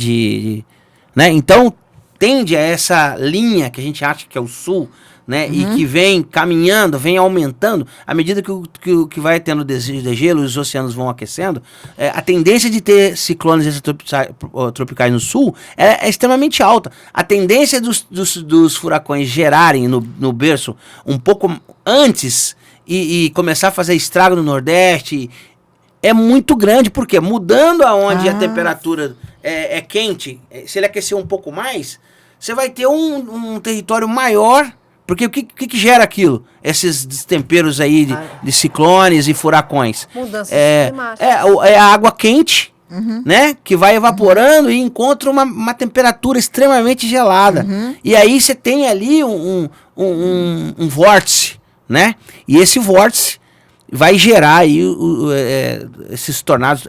né? Então tende a essa linha que a gente acha que é o sul, né? E que vem caminhando, vem aumentando, à medida que vai tendo degelo, os oceanos vão aquecendo, a tendência de ter ciclones extratropicais no sul é extremamente alta. A tendência dos furacões gerarem no berço um pouco antes e começar a fazer estrago no Nordeste é muito grande, porque mudando aonde a temperatura é quente, se ele aquecer um pouco mais, você vai ter um território maior, porque o que gera aquilo? Esses destemperos aí de ciclones e furacões. Mudanças climáticas. É a água quente, né? Que vai evaporando e encontra uma temperatura extremamente gelada. E aí você tem ali um vórtice, né? E esse vórtice vai gerar aí esses tornados,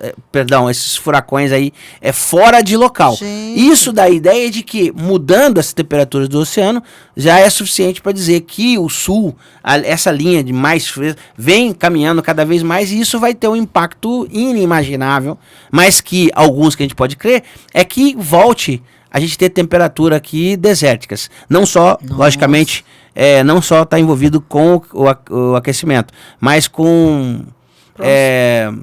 esses furacões aí fora de local. Gente. Isso dá a ideia de que mudando as temperaturas do oceano já é suficiente para dizer que o sul, essa linha de mais frio, vem caminhando cada vez mais e isso vai ter um impacto inimaginável, mas que alguns que a gente pode crer é que volte a gente ter temperatura aqui desérticas. Não só, logicamente, não só está envolvido com o aquecimento, mas com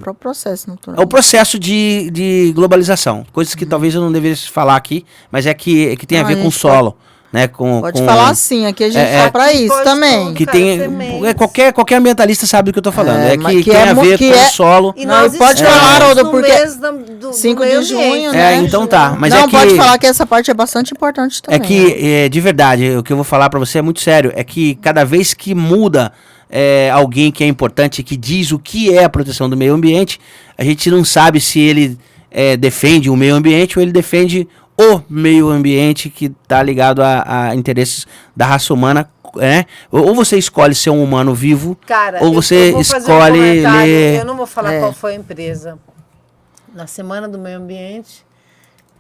Pro processo natural. o processo de globalização. Coisas que talvez eu não devesse falar aqui, mas que tem a ver com o solo. Né, pode falar assim, aqui a gente fala para isso também. Que tem, qualquer ambientalista sabe do que eu tô falando. Que tem a ver com o solo. E nós pode falar, Haroldo, porque do 5 de junho, né? Então tá. Mas não, pode falar que essa parte é bastante importante também. É que, de verdade, o que eu vou falar para você é muito sério. É que cada vez que muda alguém que é importante, que diz o que é a proteção do meio ambiente, a gente não sabe se ele defende o meio ambiente ou ele defende o meio ambiente que está ligado a interesses da raça humana, né? Ou você escolhe ser um humano vivo, cara, ou você escolhe ler... Eu não vou falar qual foi a empresa. Na Semana do Meio Ambiente,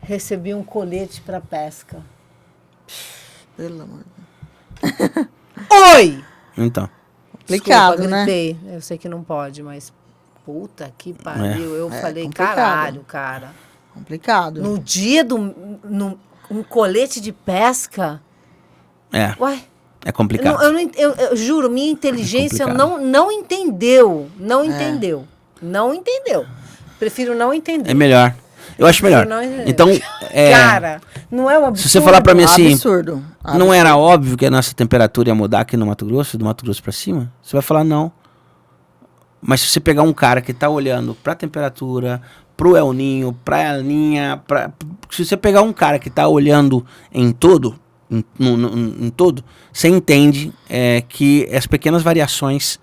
recebi um colete para pesca. Pelo amor de Deus. Oi! Então. Complicado, Desculpa, né? gritei. Eu sei que não pode, mas puta que pariu. Eu falei, complicado. caralho, cara. Complicado. No dia um colete de pesca? Ué? É complicado. Eu juro, minha inteligência não entendeu. Não entendeu. Prefiro não entender. É melhor. Eu acho melhor. Então, cara, não é um absurdo? Se você falar pra mim assim, absurdo. Não era óbvio que a nossa temperatura ia mudar aqui no Mato Grosso, do Mato Grosso pra cima? Você vai falar não. Mas se você pegar um cara que tá olhando pra temperatura, pro El Ninho, pra El Ninha, se você pegar um cara que tá olhando em todo, você entende que as pequenas variações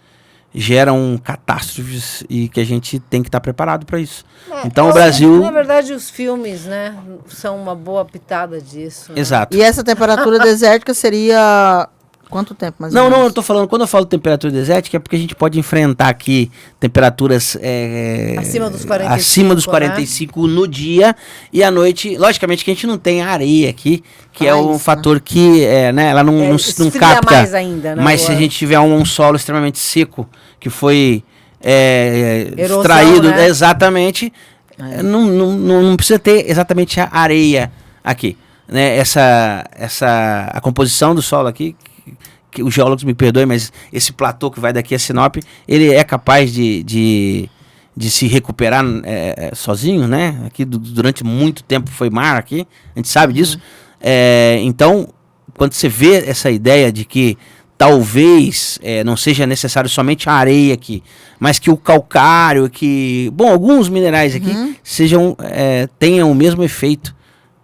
geram catástrofes e que a gente tem que estar preparado para isso. Então o Brasil... Na verdade, os filmes, né, são uma boa pitada disso. Né? Exato. E essa temperatura desértica seria... Quanto tempo mais ou menos? Não, eu tô falando, quando eu falo temperatura desértica, é porque a gente pode enfrentar aqui temperaturas acima dos 45, acima dos 45 no dia, e à noite, logicamente que a gente não tem areia aqui, que é um fator que ela não capta mais ainda, né, mas se a gente tiver um solo extremamente seco, que foi erosão, extraído, né? Exatamente, não precisa ter exatamente a areia aqui, né? A composição do solo aqui, que os geólogos me perdoem, mas esse platô que vai daqui a Sinop, ele é capaz de se recuperar sozinho, né? Aqui durante muito tempo foi mar aqui, a gente sabe disso. Então, quando você vê essa ideia de que talvez não seja necessário somente a areia aqui, mas que o calcário, alguns minerais aqui tenham o mesmo efeito.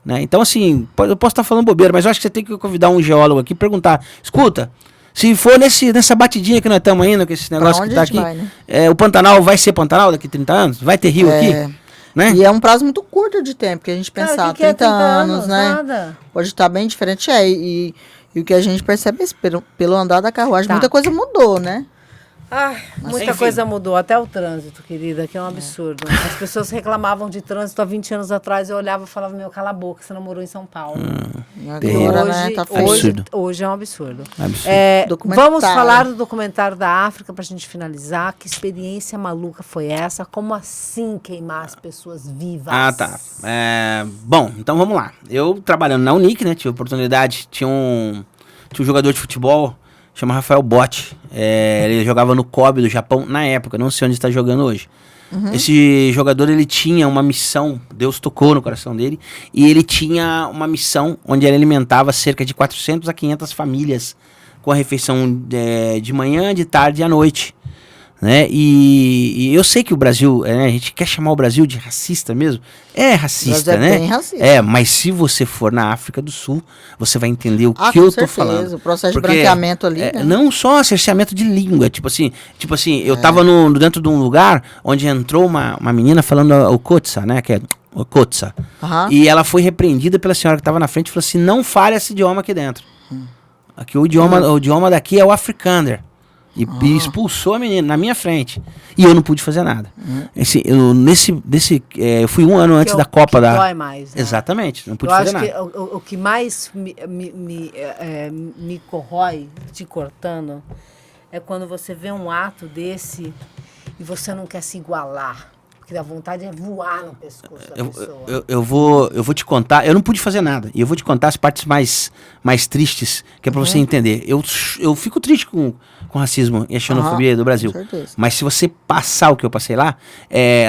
Né? Então, assim, eu posso estar falando bobeira, mas eu acho que você tem que convidar um geólogo aqui e perguntar, escuta, se for nessa batidinha que nós estamos indo, com esse negócio que está aqui, vai, né? O Pantanal vai ser Pantanal daqui a 30 anos? Vai ter rio aqui? Né? E é um prazo muito curto de tempo, que a gente pensar, 30 anos, né? Nada. Pode estar bem diferente, e o que a gente percebe é pelo andar da carruagem, muita coisa mudou, né? Muita coisa mudou, até o trânsito, querida, que é um absurdo. As pessoas reclamavam de trânsito há 20 anos atrás, eu olhava e falava, cala a boca, você não morou em São Paulo. Agora, né, tá hoje é um absurdo. Documentário. Vamos falar do documentário da África pra gente finalizar. Que experiência maluca foi essa? Como assim queimar as pessoas vivas? Tá. Bom, então vamos lá. Eu trabalhando na Unic, né, tive oportunidade, tinha um jogador de futebol, chama Rafael Botti. Ele jogava no Kobe do Japão na época, não sei onde está jogando hoje. Esse jogador, ele tinha uma missão, Deus tocou no coração dele, e ele tinha uma missão onde ele alimentava cerca de 400 a 500 famílias com a refeição de manhã, de tarde e à noite. né? E eu sei que o Brasil, a gente quer chamar o Brasil de racista mesmo. É racista, Brasil é né? bem racista. É, mas se você for na África do Sul, você vai entender o que eu tô falando. O processo Porque, de branqueamento ali, né? Não só cerceamento de língua, tipo assim, eu tava dentro de um lugar onde entrou uma menina falando o Kotsa, né? Que é o Kotsa. E ela foi repreendida pela senhora que tava na frente e falou assim: não fale esse idioma aqui dentro. Aqui o idioma daqui é o Afrikaner. E expulsou a menina na minha frente. E eu não pude fazer nada. Eu fui um ano antes da Copa da. Dói mais, né? Exatamente, não pude fazer nada. Eu acho que o que mais me corrói, te cortando, é quando você vê um ato desse e você não quer se igualar. Porque a vontade é voar no pescoço da pessoa. Eu vou te contar, eu não pude fazer nada. E eu vou te contar as partes mais tristes, que é pra você entender. Eu fico triste com racismo e a xenofobia do Brasil. Mas se você passar o que eu passei lá,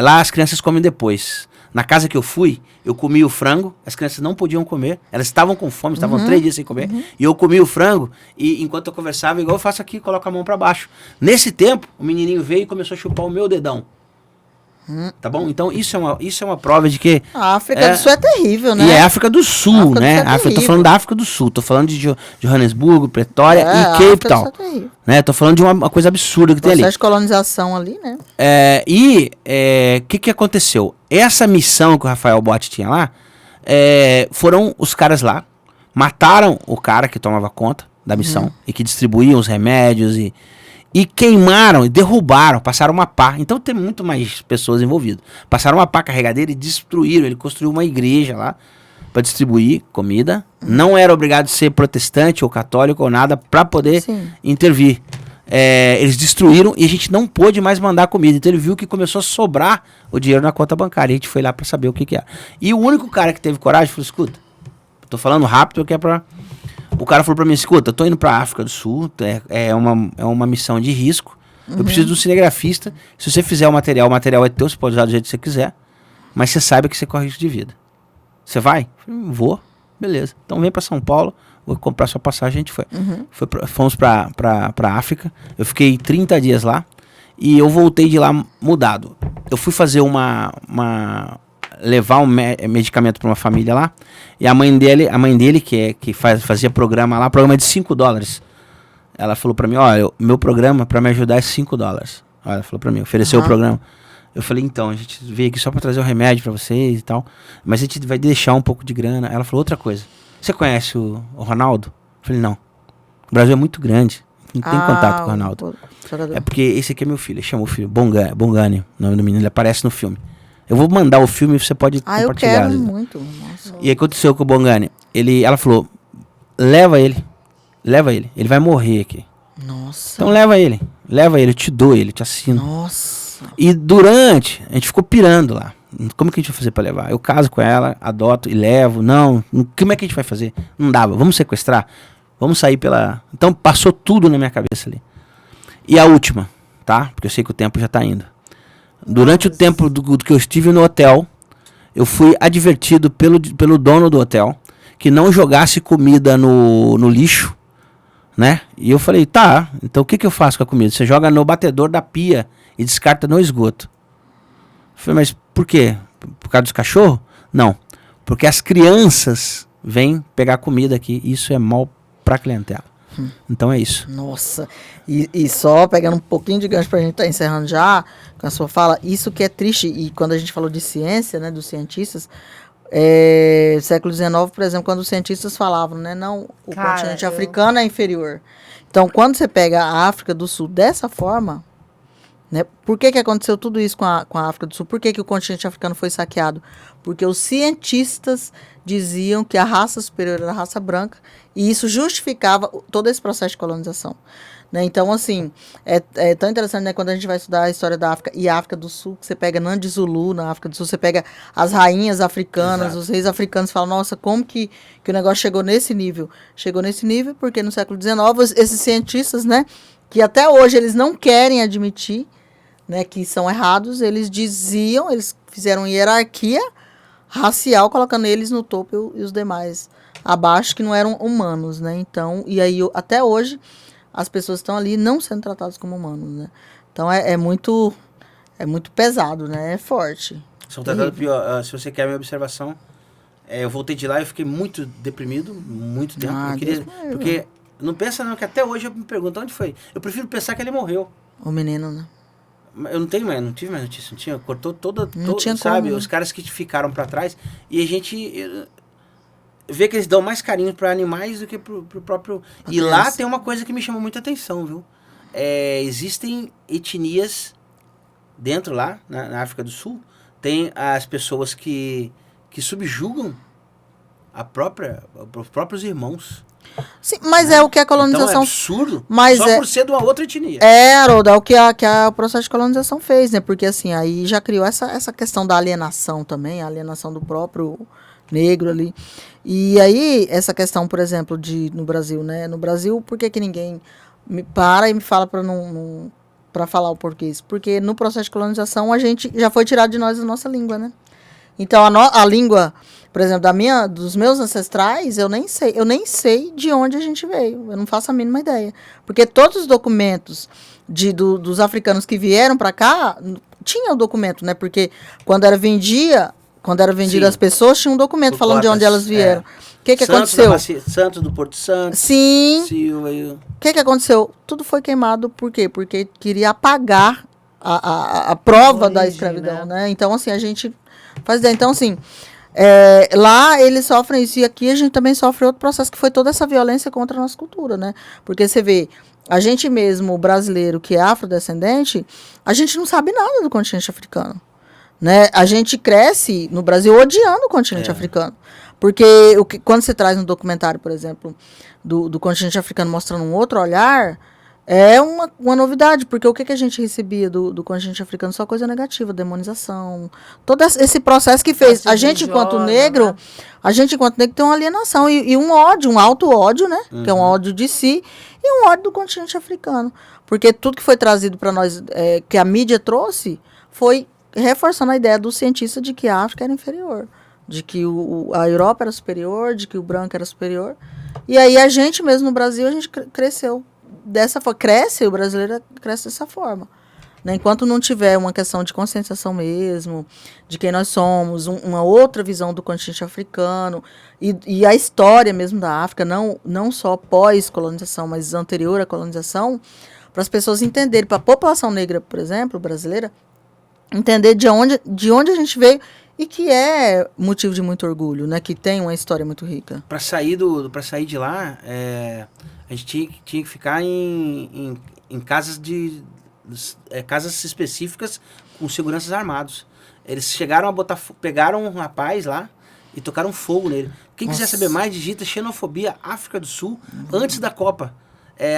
lá as crianças comem depois. Na casa que eu fui, eu comi o frango, as crianças não podiam comer, elas estavam com fome, estavam 3 dias sem comer, e eu comi o frango, e enquanto eu conversava, igual eu faço aqui, coloco a mão pra baixo. Nesse tempo, o menininho veio e começou a chupar o meu dedão. Tá bom? Então isso é uma prova de que... A África do Sul é terrível, né? E é África do Sul, né? Eu tô falando da África do Sul, tô falando de Johannesburgo, Pretória e Cape Town. Né? Tô falando de uma coisa absurda que tem ali. Processo de colonização ali, né? O que aconteceu? Essa missão que o Rafael Botti tinha lá, foram os caras lá, mataram o cara que tomava conta da missão e que distribuía os remédios e queimaram, e derrubaram, passaram uma pá. Então tem muito mais pessoas envolvidas. Passaram uma pá carregadeira e destruíram. Ele construiu uma igreja lá para distribuir comida. Não era obrigado a ser protestante ou católico ou nada para poder intervir. Eles destruíram e a gente não pôde mais mandar comida. Então ele viu que começou a sobrar o dinheiro na conta bancária. A gente foi lá para saber o que era. E o único cara que teve coragem falou: escuta, tô falando rápido que é pra... O cara falou pra mim: escuta, eu tô indo pra África do Sul, é uma missão de risco, eu preciso de um cinegrafista, se você fizer o material é teu, você pode usar do jeito que você quiser, mas você saiba que você corre risco de vida. Você vai? Eu falei: vou, beleza. Então vem pra São Paulo, vou comprar sua passagem. A gente foi. Fomos pra África, eu fiquei 30 dias lá, e eu voltei de lá mudado. Eu fui fazer levar um medicamento para uma família lá, e a mãe dele que fazia programa lá, programa de $5. Ela falou para mim: olha, meu programa para me ajudar é $5. Olha, ela falou para mim, ofereceu o programa. Eu falei: então, a gente veio aqui só para trazer o remédio para vocês e tal, mas a gente vai deixar um pouco de grana. Ela falou: outra coisa, você conhece o Ronaldo? Eu falei: não, o Brasil é muito grande, não tem contato com o Ronaldo. É porque esse aqui é meu filho, ele chama o filho Bongani, o nome do menino, ele aparece no filme. Eu vou mandar o filme e você pode compartilhar. Eu quero muito. Nossa. E aí aconteceu com o Bongani. Ela falou: leva ele, ele vai morrer aqui. Nossa. Então leva ele, eu te dou ele, te assino. Nossa. E a gente ficou pirando lá. Como que a gente vai fazer pra levar? Eu caso com ela, adoto e levo. Não, como é que a gente vai fazer? Não dava, vamos sequestrar, vamos sair pela... Então passou tudo na minha cabeça ali. E a última, tá? Porque eu sei que o tempo já tá indo. Durante o tempo do que eu estive no hotel, eu fui advertido pelo dono do hotel que não jogasse comida no lixo, né? E eu falei: tá, então o que eu faço com a comida? Você joga no batedor da pia e descarta no esgoto. Eu falei: mas por quê? Por causa dos cachorros? Não, porque as crianças vêm pegar comida aqui e isso é mal pra clientela. Então é isso. Nossa, e só pegando um pouquinho de gancho pra gente estar encerrando já, com a sua fala, isso que é triste, e quando a gente falou de ciência, né, dos cientistas, século XIX, por exemplo, quando os cientistas falavam, né, não, o continente africano é inferior. Então, quando você pega a África do Sul dessa forma, né, por que aconteceu tudo isso com a África do Sul? Por que o continente africano foi saqueado? Porque os cientistas diziam que a raça superior era a raça branca, e isso justificava todo esse processo de colonização. Né? Então, assim, é tão interessante, né, quando a gente vai estudar a história da África e a África do Sul, que você pega Nandi Zulu na África do Sul, você pega as rainhas africanas, os reis africanos, falam: nossa, como que o negócio chegou nesse nível? Chegou nesse nível porque no século XIX, esses cientistas, né, que até hoje eles não querem admitir, né, que são errados, eles fizeram hierarquia racial, colocando eles no topo e os demais abaixo, que não eram humanos, né? Então, e aí até hoje as pessoas estão ali não sendo tratadas como humanos, né? Então é muito pesado, né? É forte. São tratados pior. Se você quer a minha observação, eu voltei de lá e eu fiquei muito deprimido, muito tempo. Porque não pensa não, que até hoje eu me pergunto onde foi. Eu prefiro pensar que ele morreu. O menino, né? Eu não tive mais notícia, não tinha, cortou Não tinha sabe, como, né? os caras que ficaram pra trás, e a gente vê que eles dão mais carinho pra animais do que pro próprio... Pra e criança. lá tem uma coisa que me chamou muita atenção, viu? Existem etnias dentro lá, na África do Sul, tem as pessoas que subjugam os próprios irmãos. Sim, mas é o que a colonização... Então é absurdo, mas só por ser de uma outra etnia. Haroldo, é o que o processo de colonização fez, né? Porque assim, aí já criou essa questão da alienação também, a alienação do próprio negro ali. E aí, essa questão, por exemplo, no Brasil, né? No Brasil, por que ninguém me para e me fala para falar o português? Porque no processo de colonização a gente já foi tirado de nós a nossa língua, né? Então a língua, por exemplo, dos meus ancestrais, eu nem sei de onde a gente veio. Eu não faço a mínima ideia. Porque todos os documentos dos africanos que vieram para cá, tinha o documento, né? Porque quando era vendido as pessoas, tinha um documento falando de onde elas vieram. O que aconteceu? Santos do Porto Santo. Sim. Silva. O que aconteceu? Tudo foi queimado. Por quê? Porque queria apagar a prova da escravidão, né? Então, assim, a gente faz ideia. Então, assim, lá eles sofrem isso. E aqui a gente também sofre outro processo, que foi toda essa violência contra a nossa cultura, né? Porque você vê, a gente mesmo, o brasileiro que é afrodescendente, a gente não sabe nada do continente africano. Né? A gente cresce no Brasil odiando o continente africano. Porque quando você traz um documentário, por exemplo, do continente africano mostrando um outro olhar, é uma novidade. Porque o que a gente recebia do continente africano? Só coisa negativa, demonização. Todo esse processo que fez. A gente, enquanto negro, tem uma alienação e um ódio, um auto-ódio, né? Uhum. Que é um ódio de si, e um ódio do continente africano. Porque tudo que foi trazido para nós, que a mídia trouxe, foi reforçando a ideia do cientista de que a África era inferior, de que a Europa era superior, de que o branco era superior. E aí a gente mesmo no Brasil, a gente cresceu dessa forma. O brasileiro cresce dessa forma. Né? Enquanto não tiver uma questão de conscientização mesmo, de quem nós somos, uma outra visão do continente africano, e a história mesmo da África, não só pós-colonização, mas anterior à colonização, para as pessoas entenderem, para a população negra, por exemplo, brasileira, entender de onde a gente veio e que é motivo de muito orgulho, né? Que tem uma história muito rica. Para sair de lá, a gente tinha que ficar em casas casas específicas com seguranças armados. Eles chegaram pegaram um rapaz lá e tocaram fogo nele. Quem quiser saber mais, digita xenofobia África do Sul antes da Copa.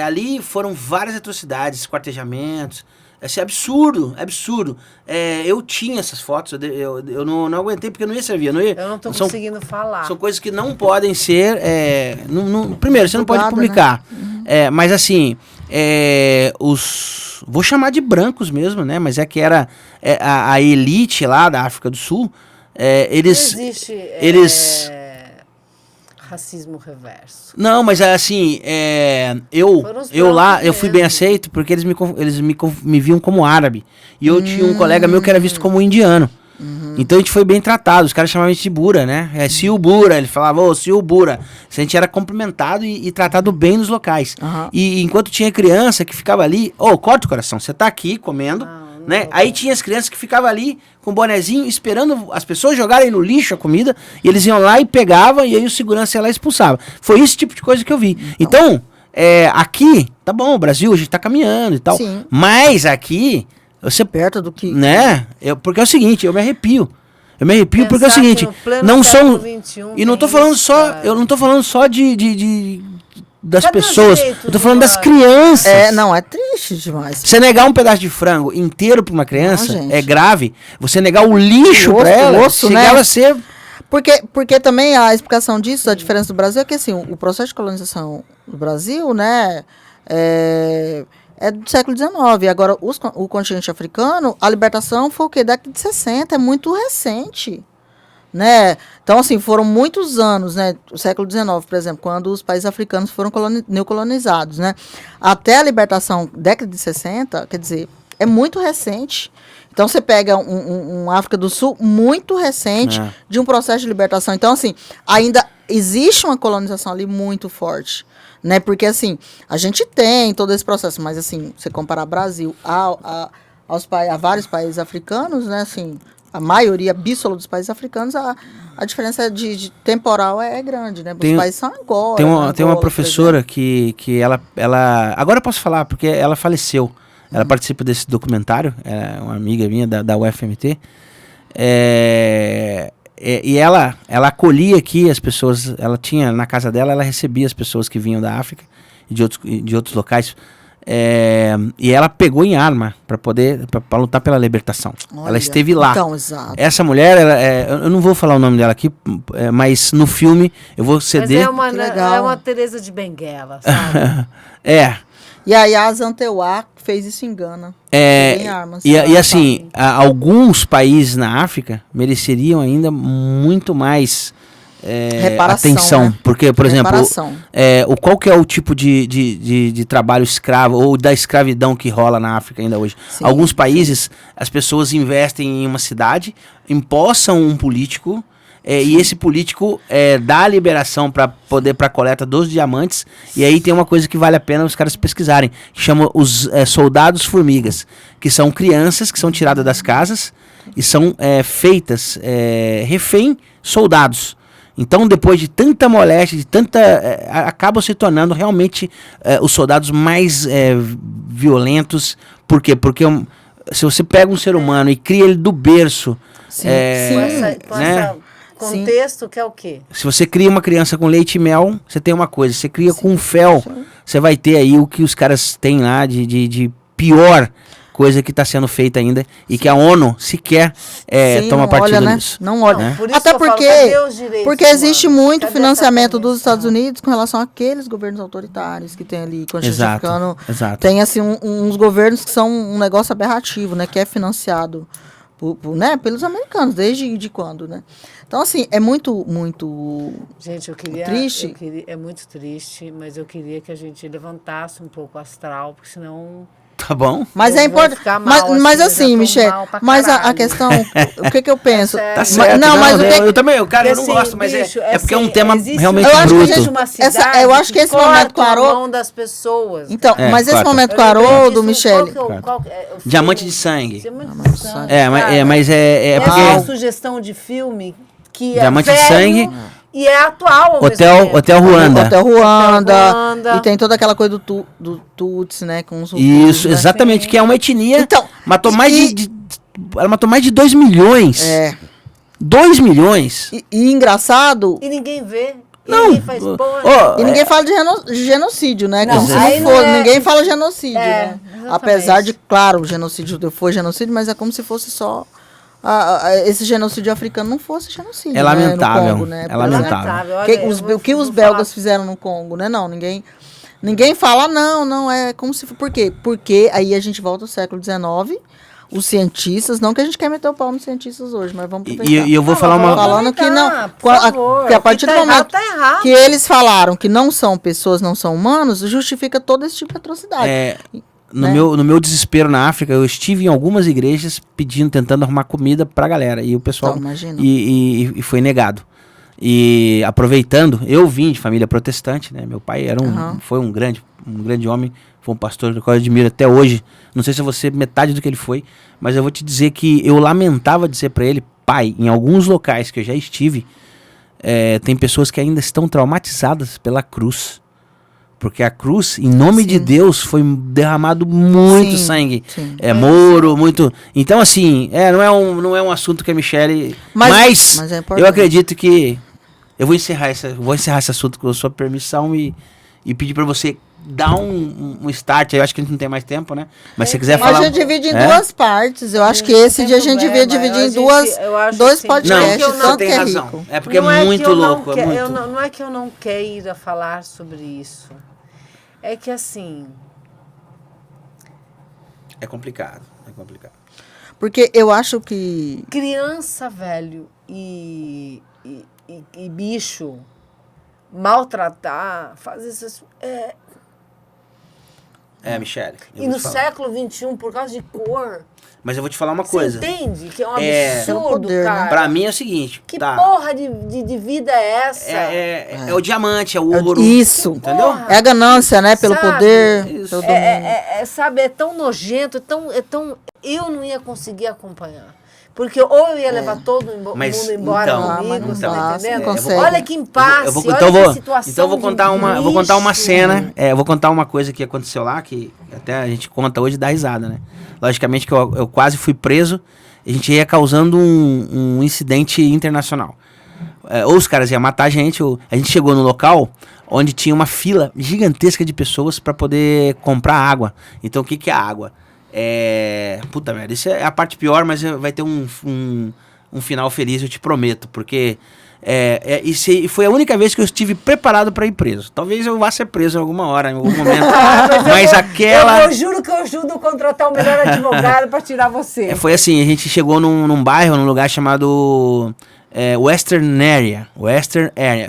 Ali foram várias atrocidades, esquartejamentos. Esse é absurdo. Eu tinha essas fotos, eu não aguentei porque não ia servir. Eu não tô conseguindo falar. São coisas que não podem ser... primeiro, você não pode publicar. Né? Mas assim, vou chamar de brancos mesmo, né? Mas que era a elite lá da África do Sul. Eles... Não existe racismo reverso. Não, mas assim, eu fui bem aceito porque eles me viam como árabe. E eu tinha um colega meu que era visto como indiano. Então a gente foi bem tratado. Os caras chamavam a gente de Bura, né? Sil Bura. Ele falava, Sil Bura. A gente era cumprimentado e tratado bem nos locais. E enquanto tinha criança que ficava ali, corta o coração, você tá aqui comendo, né? Aí tinha as crianças que ficavam ali com o bonezinho esperando as pessoas jogarem no lixo a comida, e eles iam lá e pegavam, e aí o segurança ia lá e expulsava. Foi esse tipo de coisa que eu vi. Então, aqui, tá bom, o Brasil, a gente tá caminhando e tal. Sim. Mas aqui, você perto do que... Né? Porque é o seguinte, eu me arrepio. Porque é o seguinte, não são... 21, e não tô falando só... Eu não tô falando só das pessoas. Eu tô falando das crianças. É triste demais. Você negar um pedaço de frango inteiro pra uma criança é grave. Você negar o lixo pra ela, chegava a ser... Porque também a explicação disso, a diferença do Brasil, é que assim, o processo de colonização do Brasil, né, é do século XIX. Agora, o continente africano, a libertação foi o quê? Década de 60, é muito recente. Né? Então, assim, foram muitos anos, né? O século XIX, por exemplo, quando os países africanos foram neocolonizados, né? Até a libertação, década de 60, quer dizer, é muito recente. Então, você pega um África do Sul muito recente de um processo de libertação. Então, assim, ainda existe uma colonização ali muito forte, né? Porque, assim, a gente tem todo esse processo, mas, assim, você comparar Brasil a vários países africanos, né? Assim, a maioria absoluta dos países africanos, a diferença de temporal é grande, né? Os países são agora. Tem uma professora que ela... Agora eu posso falar, porque ela faleceu. Ela participa desse documentário, é uma amiga minha da UFMT. E ela acolhia aqui as pessoas, ela tinha, na casa dela, ela recebia as pessoas que vinham da África e de outros locais. E ela pegou em arma para lutar pela libertação. Olha, ela esteve lá. Então, exato. Essa mulher, eu não vou falar o nome dela aqui, mas no filme eu vou ceder. Mas é uma Teresa de Benguela, sabe? E aí a Zanteuá fez isso em Gana. Em armas. E assim, alguns países na África mereceriam ainda muito mais atenção. Né? Porque, por exemplo, qual que é o tipo de trabalho escravo ou da escravidão que rola na África ainda hoje? Sim, alguns países, as pessoas investem em uma cidade, empossam um político, e esse político dá a liberação para a coleta dos diamantes. E aí tem uma coisa que vale a pena os caras pesquisarem, que chama os soldados formigas, que são crianças que são tiradas das casas e são feitas refém soldados. Então, depois de tanta moléstia, acabam se tornando realmente os soldados mais violentos. Por quê? Porque se você pega um ser humano e cria ele do berço... Com essa contexto, que é o quê? Se você cria uma criança com leite e mel, você tem uma coisa. Se você cria com fel, você vai ter aí o que os caras têm lá de pior coisa que está sendo feita ainda e que a ONU sequer toma partido nisso. Não olha. Né? Até porque existe muito financiamento dos Estados Unidos com relação àqueles governos autoritários que tem ali, Constituindo. Exato. Tem assim uns governos que são um negócio aberrativo, né, que é financiado pelos americanos, desde quando, né? Então, assim, é muito gente, triste. É muito triste, mas eu queria que a gente levantasse um pouco o astral, porque senão... Tá bom. Mas é importante. Mas assim, Michele, mas a questão, o que eu penso? Tá certo. Não, mas eu também, cara, eu não gosto, mas é porque é um tema realmente bruto. Eu acho que esse momento com o Haroldo das pessoas. Então, mas esse momento com o Haroldo, Michele, Diamante de Sangue. Mas é porque é uma sugestão de filme que Diamante de Sangue. E é atual. Hotel Ruanda. Hotel Ruanda. E tem toda aquela coisa do Tutsi, né? Com os Isso, exatamente, que é uma etnia. Então, ela matou mais de 2 milhões. 2 milhões. E engraçado. E ninguém vê. Ninguém faz e ninguém fala de genocídio, né? Não, ninguém fala genocídio, né? Apesar de, claro, o genocídio foi genocídio, mas é como se fosse só... esse genocídio africano não fosse genocídio. É lamentável. No Congo, né? É lamentável. O que os belgas fizeram no Congo, né? Não, ninguém fala, não, é como se... Por quê? Porque aí a gente volta ao século XIX, os cientistas, não que a gente quer meter o pau nos cientistas hoje, mas vamos aproveitar. E eu vou falar uma... Falando que não... Que a partir do momento que eles falaram que não são pessoas, não são humanos, justifica todo esse tipo de atrocidade. No meu desespero na África, eu estive em algumas igrejas tentando arrumar comida pra galera. E o pessoal. E foi negado. E aproveitando, eu vim de família protestante, né? Meu pai foi um grande homem, foi um pastor do qual eu admiro até hoje. Não sei se eu vou ser metade do que ele foi, mas eu vou te dizer que eu lamentava dizer pra ele, pai, em alguns locais que eu já estive, tem pessoas que ainda estão traumatizadas pela cruz. Porque a cruz, em nome de Deus, foi derramado muito sangue. Sim. Moro, muito... Então, assim, não é um assunto que a Michele... Mas eu acredito que... Eu vou encerrar esse assunto com a sua permissão e pedir para você dar um start. Eu acho que a gente não tem mais tempo, né? Mas se você quiser falar... A gente divide em 2 partes. Eu acho que esse dia a gente devia dividir em dois podcasts. Não, você tem razão. É porque é muito louco. Não é que eu não queira falar sobre isso. É que assim... É complicado. Porque eu acho que... Criança, velho, e bicho, maltratar, fazer essas... Michele. E no século XXI, por causa de cor... Mas eu vou te falar uma coisa. Você entende que é um absurdo, poder, cara? né? Pra mim é o seguinte. Que porra de vida é essa? É o diamante, é o ouro. Isso. Entendeu? Porra. É a ganância, né? Pelo Sabe? poder. Isso. Pelo domínio. Sabe, é tão nojento, é tão... Eu não ia conseguir acompanhar. Porque ou eu ia levar todo mundo embora então, comigo, não você tá dá, entendendo? você não consegue. Olha que impasse, olha que situação Então eu vou contar eu vou contar uma lixo. cena, eu vou contar uma coisa que aconteceu lá, que até a gente conta hoje e dá risada, né? Logicamente que eu quase fui preso, a gente ia causando um incidente internacional. Ou os caras iam matar a gente chegou no local onde tinha uma fila gigantesca de pessoas para poder comprar água. Então o que é a água? Puta merda, isso é a parte pior, mas vai ter um final feliz, eu te prometo, porque isso foi a única vez que eu estive preparado para ir preso. Talvez eu vá ser preso em alguma hora, em algum momento. mas aquela... Eu juro que eu ajudo a contratar o melhor advogado para tirar você. Foi assim, a gente chegou num bairro, num lugar chamado Western Area.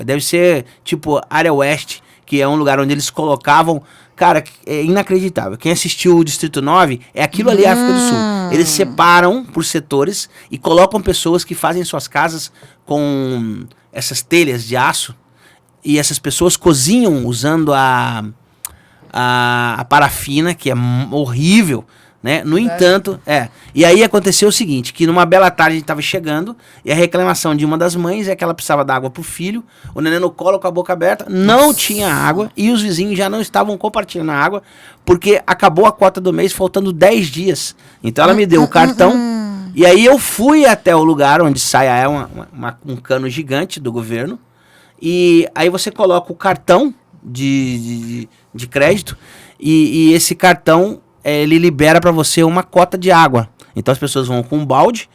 Deve ser tipo área oeste, que é um lugar onde eles colocavam... Cara, é inacreditável. Quem assistiu o Distrito 9, é aquilo ali, África do Sul. Eles separam por setores e colocam pessoas que fazem suas casas com essas telhas de aço. E essas pessoas cozinham usando a parafina, que é horrível, né? No entanto, E aí aconteceu o seguinte, que numa bela tarde a gente tava chegando, e a reclamação de uma das mães é que ela precisava dar água pro filho, o neném no colo com a boca aberta, não tinha água, e os vizinhos já não estavam compartilhando a água, porque acabou a cota do mês, faltando 10 dias. Então ela me deu o cartão, e aí eu fui até o lugar onde sai um cano gigante do governo, e aí você coloca o cartão de crédito, e esse cartão... ele libera para você uma cota de água. Então as pessoas vão com um balde,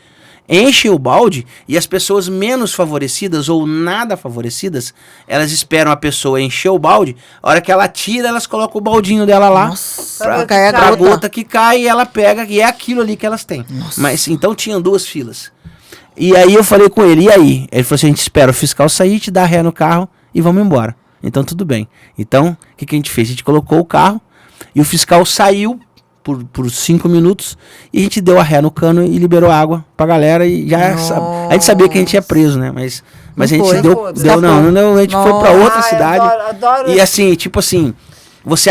enchem o balde, e as pessoas menos favorecidas ou nada favorecidas, elas esperam a pessoa encher o balde, a hora que ela tira, elas colocam o baldinho dela lá, pra gota que cai, e ela pega, e é aquilo ali que elas têm. Nossa. Mas então tinham 2 filas. E aí eu falei com ele, e aí? Ele falou assim, a gente espera o fiscal sair, te dá ré no carro, e vamos embora. Então tudo bem. Então, o que a gente fez? A gente colocou o carro, e o fiscal saiu, por 5 minutos, e a gente deu a ré no cano e liberou água pra galera, e já a gente sabia que a gente ia preso, né, mas a gente foi, deu a gente foi pra outra cidade, adoro e assim, tipo assim, você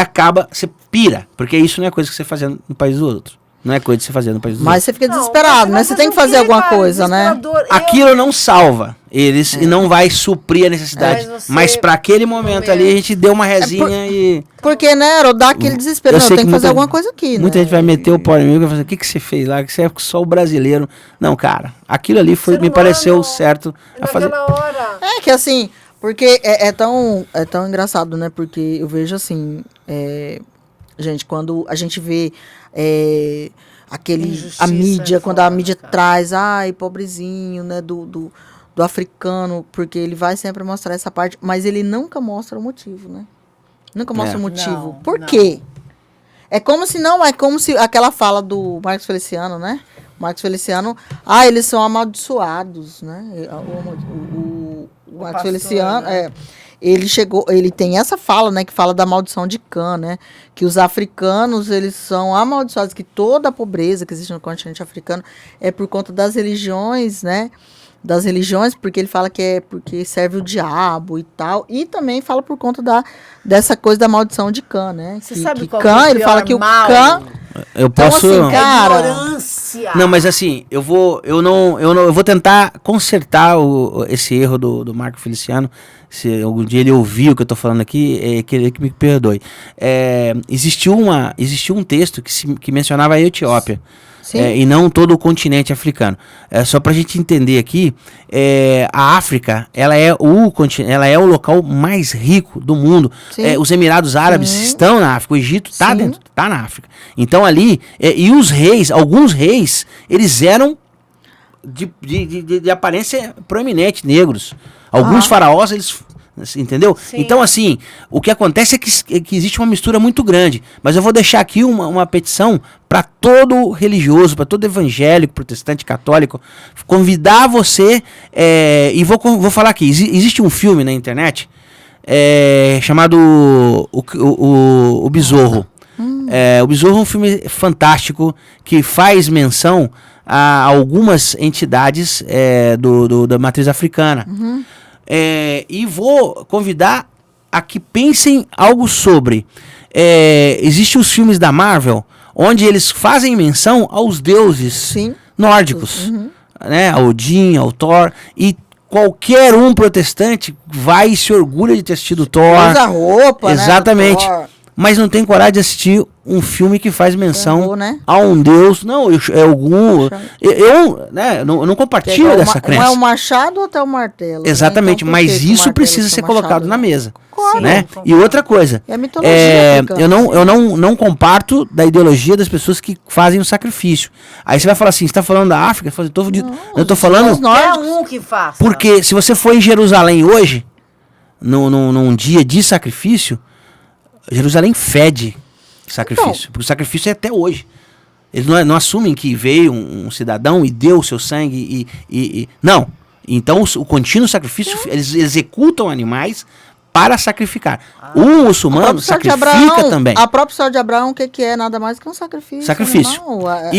pira, porque isso não é coisa que você fazia no país do outro, não é coisa de você fazer no país do outro. Mas você fica desesperado, né, você tem que fazer alguma coisa, né? Aquilo não salva eles e não vai suprir a necessidade, mas para aquele momento ali a gente deu uma resinha e... Porque, né, dá aquele desespero, tem que fazer alguma coisa aqui, muita gente vai meter o pau em mim e vai fazer, o que você fez lá, que você é só o brasileiro. Não, cara, aquilo ali me pareceu certo a fazer. Hora. É que assim, porque é tão engraçado, né, porque eu vejo assim, gente, quando a gente vê a mídia, quando a mídia traz, ai, pobrezinho, né, do africano, porque ele vai sempre mostrar essa parte, mas ele nunca mostra o motivo, né? Nunca mostra o motivo. Por quê? É como se aquela fala do Marcos Feliciano, né? Marcos Feliciano, eles são amaldiçoados, né? O Marcos Feliciano, né? Ele tem essa fala, né, que fala da maldição de Cã, né, que os africanos, eles são amaldiçoados, que toda a pobreza que existe no continente africano é por conta das religiões, né, porque ele fala que é porque serve o diabo e tal, e também fala por conta dessa coisa da maldição de Cã, né. Você sabe qual Cã, é o ele fala que o Cã... Eu posso... Então, assim, cara... Ignorância. Não, mas assim, eu vou tentar consertar esse erro do Marco Feliciano. Se algum dia ele ouvir o que eu tô falando aqui, que ele me perdoe. Existiu um texto que mencionava a Etiópia. E não todo o continente africano. Só pra gente entender aqui, a África, ela é o local mais rico do mundo. Os Emirados Árabes estão na África, o Egito tá na África. Então ali, e os reis, alguns reis, eles eram de aparência proeminente, negros. Alguns faraós, eles... Entendeu? Sim. Então, assim, o que acontece é que existe uma mistura muito grande. Mas eu vou deixar aqui uma petição para todo religioso, para todo evangélico, protestante, católico, convidar você, e vou falar aqui, existe um filme na internet chamado o Besouro. O Besouro é um filme fantástico que faz menção a algumas entidades da matriz africana. E vou convidar a que pensem algo sobre. Existem os filmes da Marvel onde eles fazem menção aos deuses nórdicos, né? Ao Odin, ao Thor, e qualquer um protestante vai e se orgulha de ter assistido Thor. Usa roupa, exatamente. né? Mas não tem coragem de assistir um filme que faz menção né? a um deus. Não, é algum. Eu não compartilho dessa crença. Não é o machado ou até o martelo. Exatamente, né? Então, mas isso precisa ser colocado na mesa. Claro. Né? E outra coisa, é a mitologia africana. eu não comparto da ideologia das pessoas que fazem o sacrifício. Aí você vai falar assim, você está falando da África? Eu tô falando... É um que faz. Porque se você for em Jerusalém hoje, num dia de sacrifício, Jerusalém fede sacrifício. Porque o sacrifício é até hoje. Eles não assumem que veio um cidadão e deu o seu sangue não. Então o contínuo sacrifício, eles executam animais para sacrificar. O muçulmano sacrifica também. A própria história de Abraão, o que é? Nada mais que um sacrifício. Sacrifício. Animal.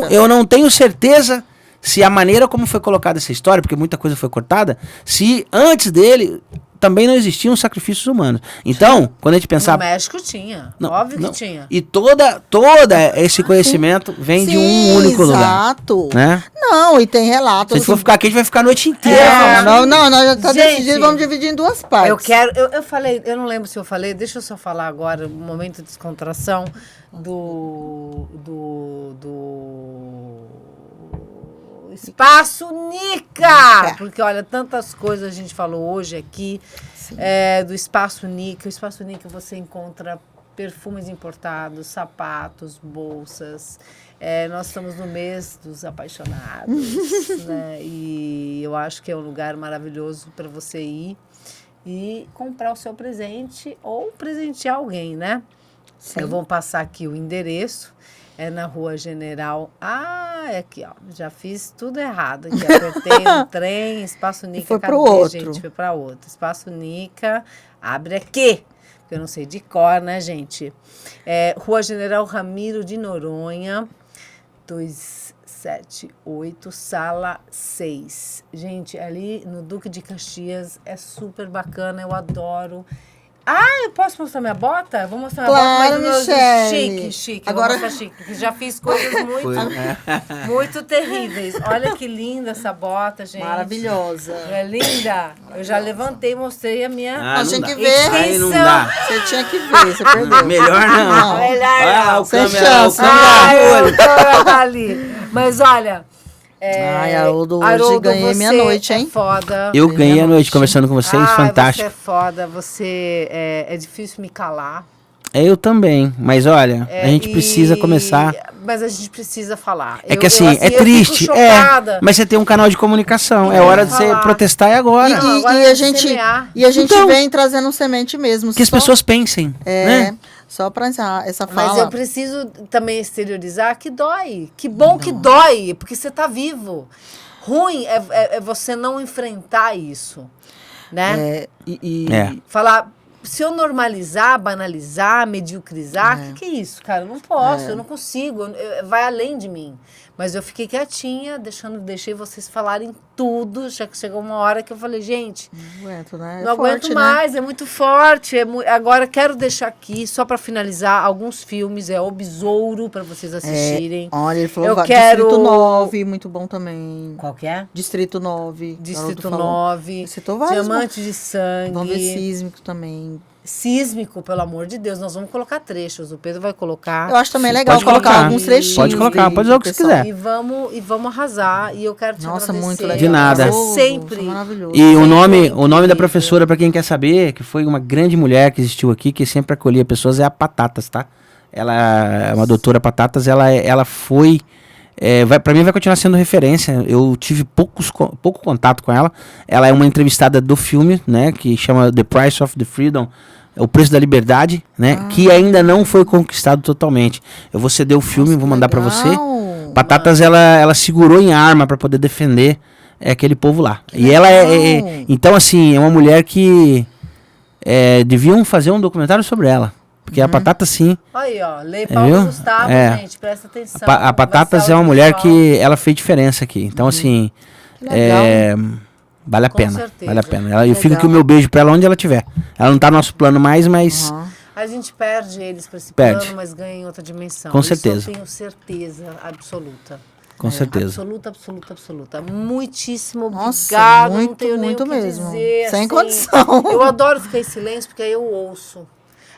Eu não tenho certeza se a maneira como foi colocada essa história, porque muita coisa foi cortada, se antes dele também não existiam sacrifícios humanos. Então, quando a gente pensar... No México tinha. Óbvio que tinha. E toda esse conhecimento vem de um único lugar. Exato. Né? Não, e tem relatos. Se a gente for ficar aqui, a gente vai ficar a noite inteira. Nós já está decidido, vamos dividir em duas partes. Eu falei, eu não lembro se eu falei, deixa eu só falar agora, um momento de descontração do Espaço Nica! Porque, olha, tantas coisas a gente falou hoje aqui do Espaço Nica. O Espaço Nica você encontra perfumes importados, sapatos, bolsas. Nós estamos no mês dos apaixonados, né? E eu acho que é um lugar maravilhoso para você ir e comprar o seu presente ou presentear alguém, né? Sim. Eu vou passar aqui o endereço. É na Rua General. É aqui, ó. Já fiz tudo errado. Aqui, apertei no trem, Espaço Nica. Foi pro outro. Gente, foi para outro. Espaço Nica, abre aqui. Porque eu não sei de cor, né, gente? Rua General Ramiro de Noronha, 278, sala 6. Gente, ali no Duque de Caxias é super bacana, eu adoro. Eu posso mostrar minha bota? Eu vou mostrar minha bota, mas Michele. Chique. Agora... Eu vou mostrar chique, porque já fiz coisas muito terríveis. Olha que linda essa bota, gente. Maravilhosa. É linda. Eu já levantei e mostrei a minha... Tinha que ver. Aí não dá. Você tinha que ver, você perdeu. Melhor não. Melhor não. O Sem câmera, chance. o câmera. O câmera tá ali. Mas olha... Haroldo, hoje ganhei minha noite, hein? Foda. Eu ganhei a noite conversando com vocês, fantástico. Você é foda, você é difícil me calar. Eu também, mas olha, a gente precisa começar. Mas a gente precisa falar. É que assim, é triste, mas você tem um canal de comunicação, é hora de você protestar agora. E a gente então, vem trazendo semente mesmo. Que as pessoas pensem, né? Só para essa fala. Mas eu preciso também exteriorizar que dói. Que bom que dói, porque você tá vivo. Ruim é você não enfrentar isso, né? Falar... Se eu normalizar, banalizar, mediocrizar, que é isso, cara? Eu não posso, eu não consigo, vai além de mim. Mas eu fiquei quietinha, deixei vocês falarem tudo, já que chegou uma hora que eu falei, gente, não aguento, né? Não aguento mais, é muito forte. Agora quero deixar aqui, só para finalizar, alguns filmes, O Besouro, para vocês assistirem. Olha, ele falou Distrito 9, muito bom também. Qual que é? Distrito 9. Distrito 9. Citou vários. Diamante de Sangue. Vamos ver Sísmico também. Sísmico, pelo amor de Deus, nós vamos colocar trechos. O Pedro vai colocar. Eu acho também legal colocar alguns trechinhos. Pode colocar, pode usar o que você quiser. E vamos arrasar. E eu quero te agradecer. Muito legal. De nada. Sempre. E o nome da professora, para quem quer saber, que foi uma grande mulher que existiu aqui, que sempre acolhia pessoas, é a Patatas, tá? Ela é uma doutora Patatas, ela foi... para mim vai continuar sendo referência. Eu tive pouco contato com ela. Ela é uma entrevistada do filme, né, que chama The Price of the Freedom, o preço da liberdade, né, que ainda não foi conquistado totalmente. Eu vou ceder o filme, vou mandar para você. Patatas ela segurou em arma para poder defender aquele povo lá. E ela então assim, é uma mulher que deviam fazer um documentário sobre ela. Porque a Patatas, sim. Aí, ó, Lei Paulo Gustavo, gente, presta atenção. A Patatas é uma mulher que ela fez diferença aqui. Então, assim, vale a Com pena. certeza. Vale a pena. Eu fico aqui o meu beijo pra ela onde ela estiver. Ela não tá no nosso plano mais, mas... A gente perde eles pra esse Perde. plano, mas ganha em outra dimensão. Com Isso certeza. eu tenho certeza absoluta. Com certeza. Absoluta, absoluta, absoluta. Muitíssimo Nossa, obrigado. muito, não tenho nem muito o que mesmo. dizer. Sem assim. condição. Eu adoro ficar em silêncio, porque aí eu ouço.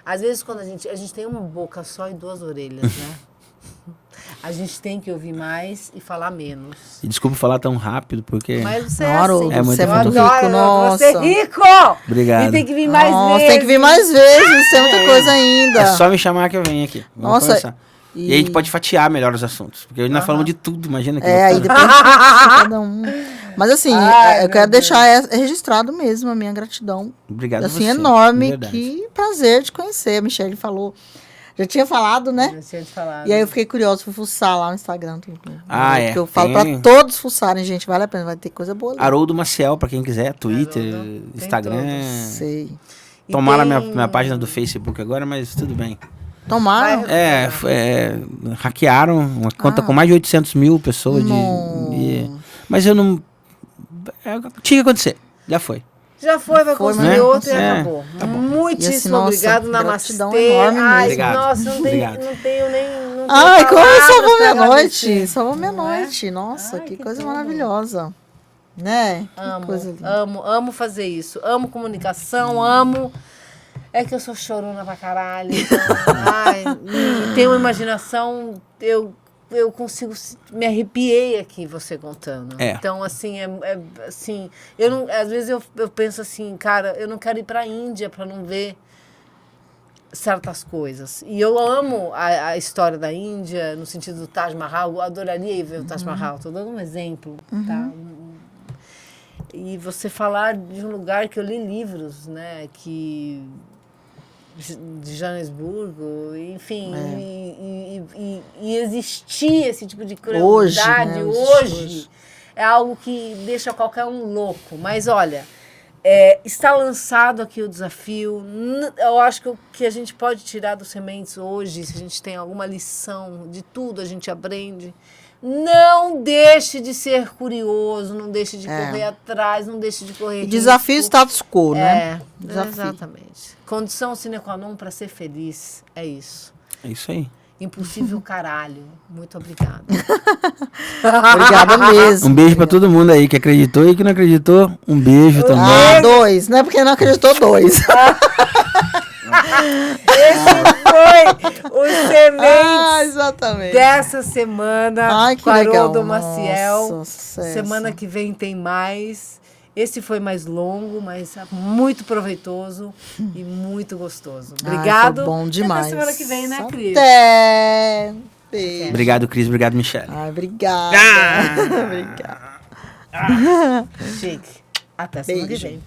Às vezes, quando a gente tem uma boca só e 2 orelhas, né? A gente tem que ouvir mais e falar menos. E desculpa falar tão rápido, porque... Mas você Não, é Haroldo, assim. você é Eu muito adoro, rico, nossa. Você é rico! Obrigado. E tem que vir mais Nossa, vezes. tem que vir mais vezes, tem muita coisa ainda. É só me chamar que eu venho aqui. Vamos Nossa, conversar. E a gente pode fatiar melhor os assuntos. Porque hoje nós falamos de tudo, imagina que Aí loucura. depende de cada um. Mas assim, Ai, eu meu quero Deus. deixar registrado mesmo a minha gratidão. Obrigado a Assim, você, enorme. verdade. Que prazer te conhecer. A Michelle falou. Já tinha falado, né? Eu tinha te falado. E aí eu fiquei curiosa, fui fuçar lá no Instagram. Porque eu falo tem- pra todos fuçarem, gente. Vale a pena, vai ter coisa boa ali. Haroldo Maciel, pra quem quiser. Twitter, Haroldo, tem Instagram. Sei. E Tomaram tem- minha página do Facebook agora, mas tudo bem. Tomara. Hackearam uma conta com mais de 800 mil pessoas. Mas eu não... tinha que acontecer. Já foi. Já foi, vai Foi, construir né? outro e É, acabou. E Muitíssimo assim, nossa, obrigado, namastê. gratidão enorme mesmo. Ai, Obrigado. nossa, não Obrigado. tenho nem... Não tenho Ai, como palavras salvou pra minha agradecer. noite. Salvou minha Não é? noite. Nossa, Ai, que que coisa tudo. maravilhosa. Né? Que Amo, coisa linda. amo fazer isso. Amo comunicação, amo... É que eu sou chorona pra caralho. Então, ai, e tenho uma imaginação... Eu consigo... Me arrepiei aqui você contando. É. Então, assim, assim... Às vezes eu penso assim, cara, eu não quero ir pra Índia pra não ver certas coisas. E eu amo a história da Índia, no sentido do Taj Mahal. Eu adoraria ir ver o Taj Mahal. Tô dando um exemplo, tá? E você falar de um lugar que eu li livros, né? De Joanesburgo, enfim, e existir esse tipo de crueldade hoje é algo que deixa qualquer um louco. Mas olha, está lançado aqui o desafio. Eu acho que o que a gente pode tirar dos sementes hoje, se a gente tem alguma lição de tudo, a gente aprende. Não deixe de ser curioso, não deixe de correr atrás, não deixe de correr risco. Desafio status quo, né? Desafio. Exatamente. Condição sine qua non para ser feliz, é isso. É isso aí. Impossível caralho. Muito obrigada. Obrigada mesmo. Um beijo pra todo mundo aí que acreditou e que não acreditou. Um beijo também. Ah, 2, né? Porque não acreditou 2. Esse foi o Sementes Exatamente. dessa semana. Ai, que com legal. Haroldo Maciel. Nossa, sucesso. Semana que vem tem mais. Esse foi mais longo, mas muito proveitoso e muito gostoso. Obrigado. Ai, foi bom demais. Até semana que vem, né, Cris? Até. Beijo. Obrigado, Cris. Obrigado, Michelle. Ai, obrigada. Obrigada. Chique. Até semana que Beijo. vem.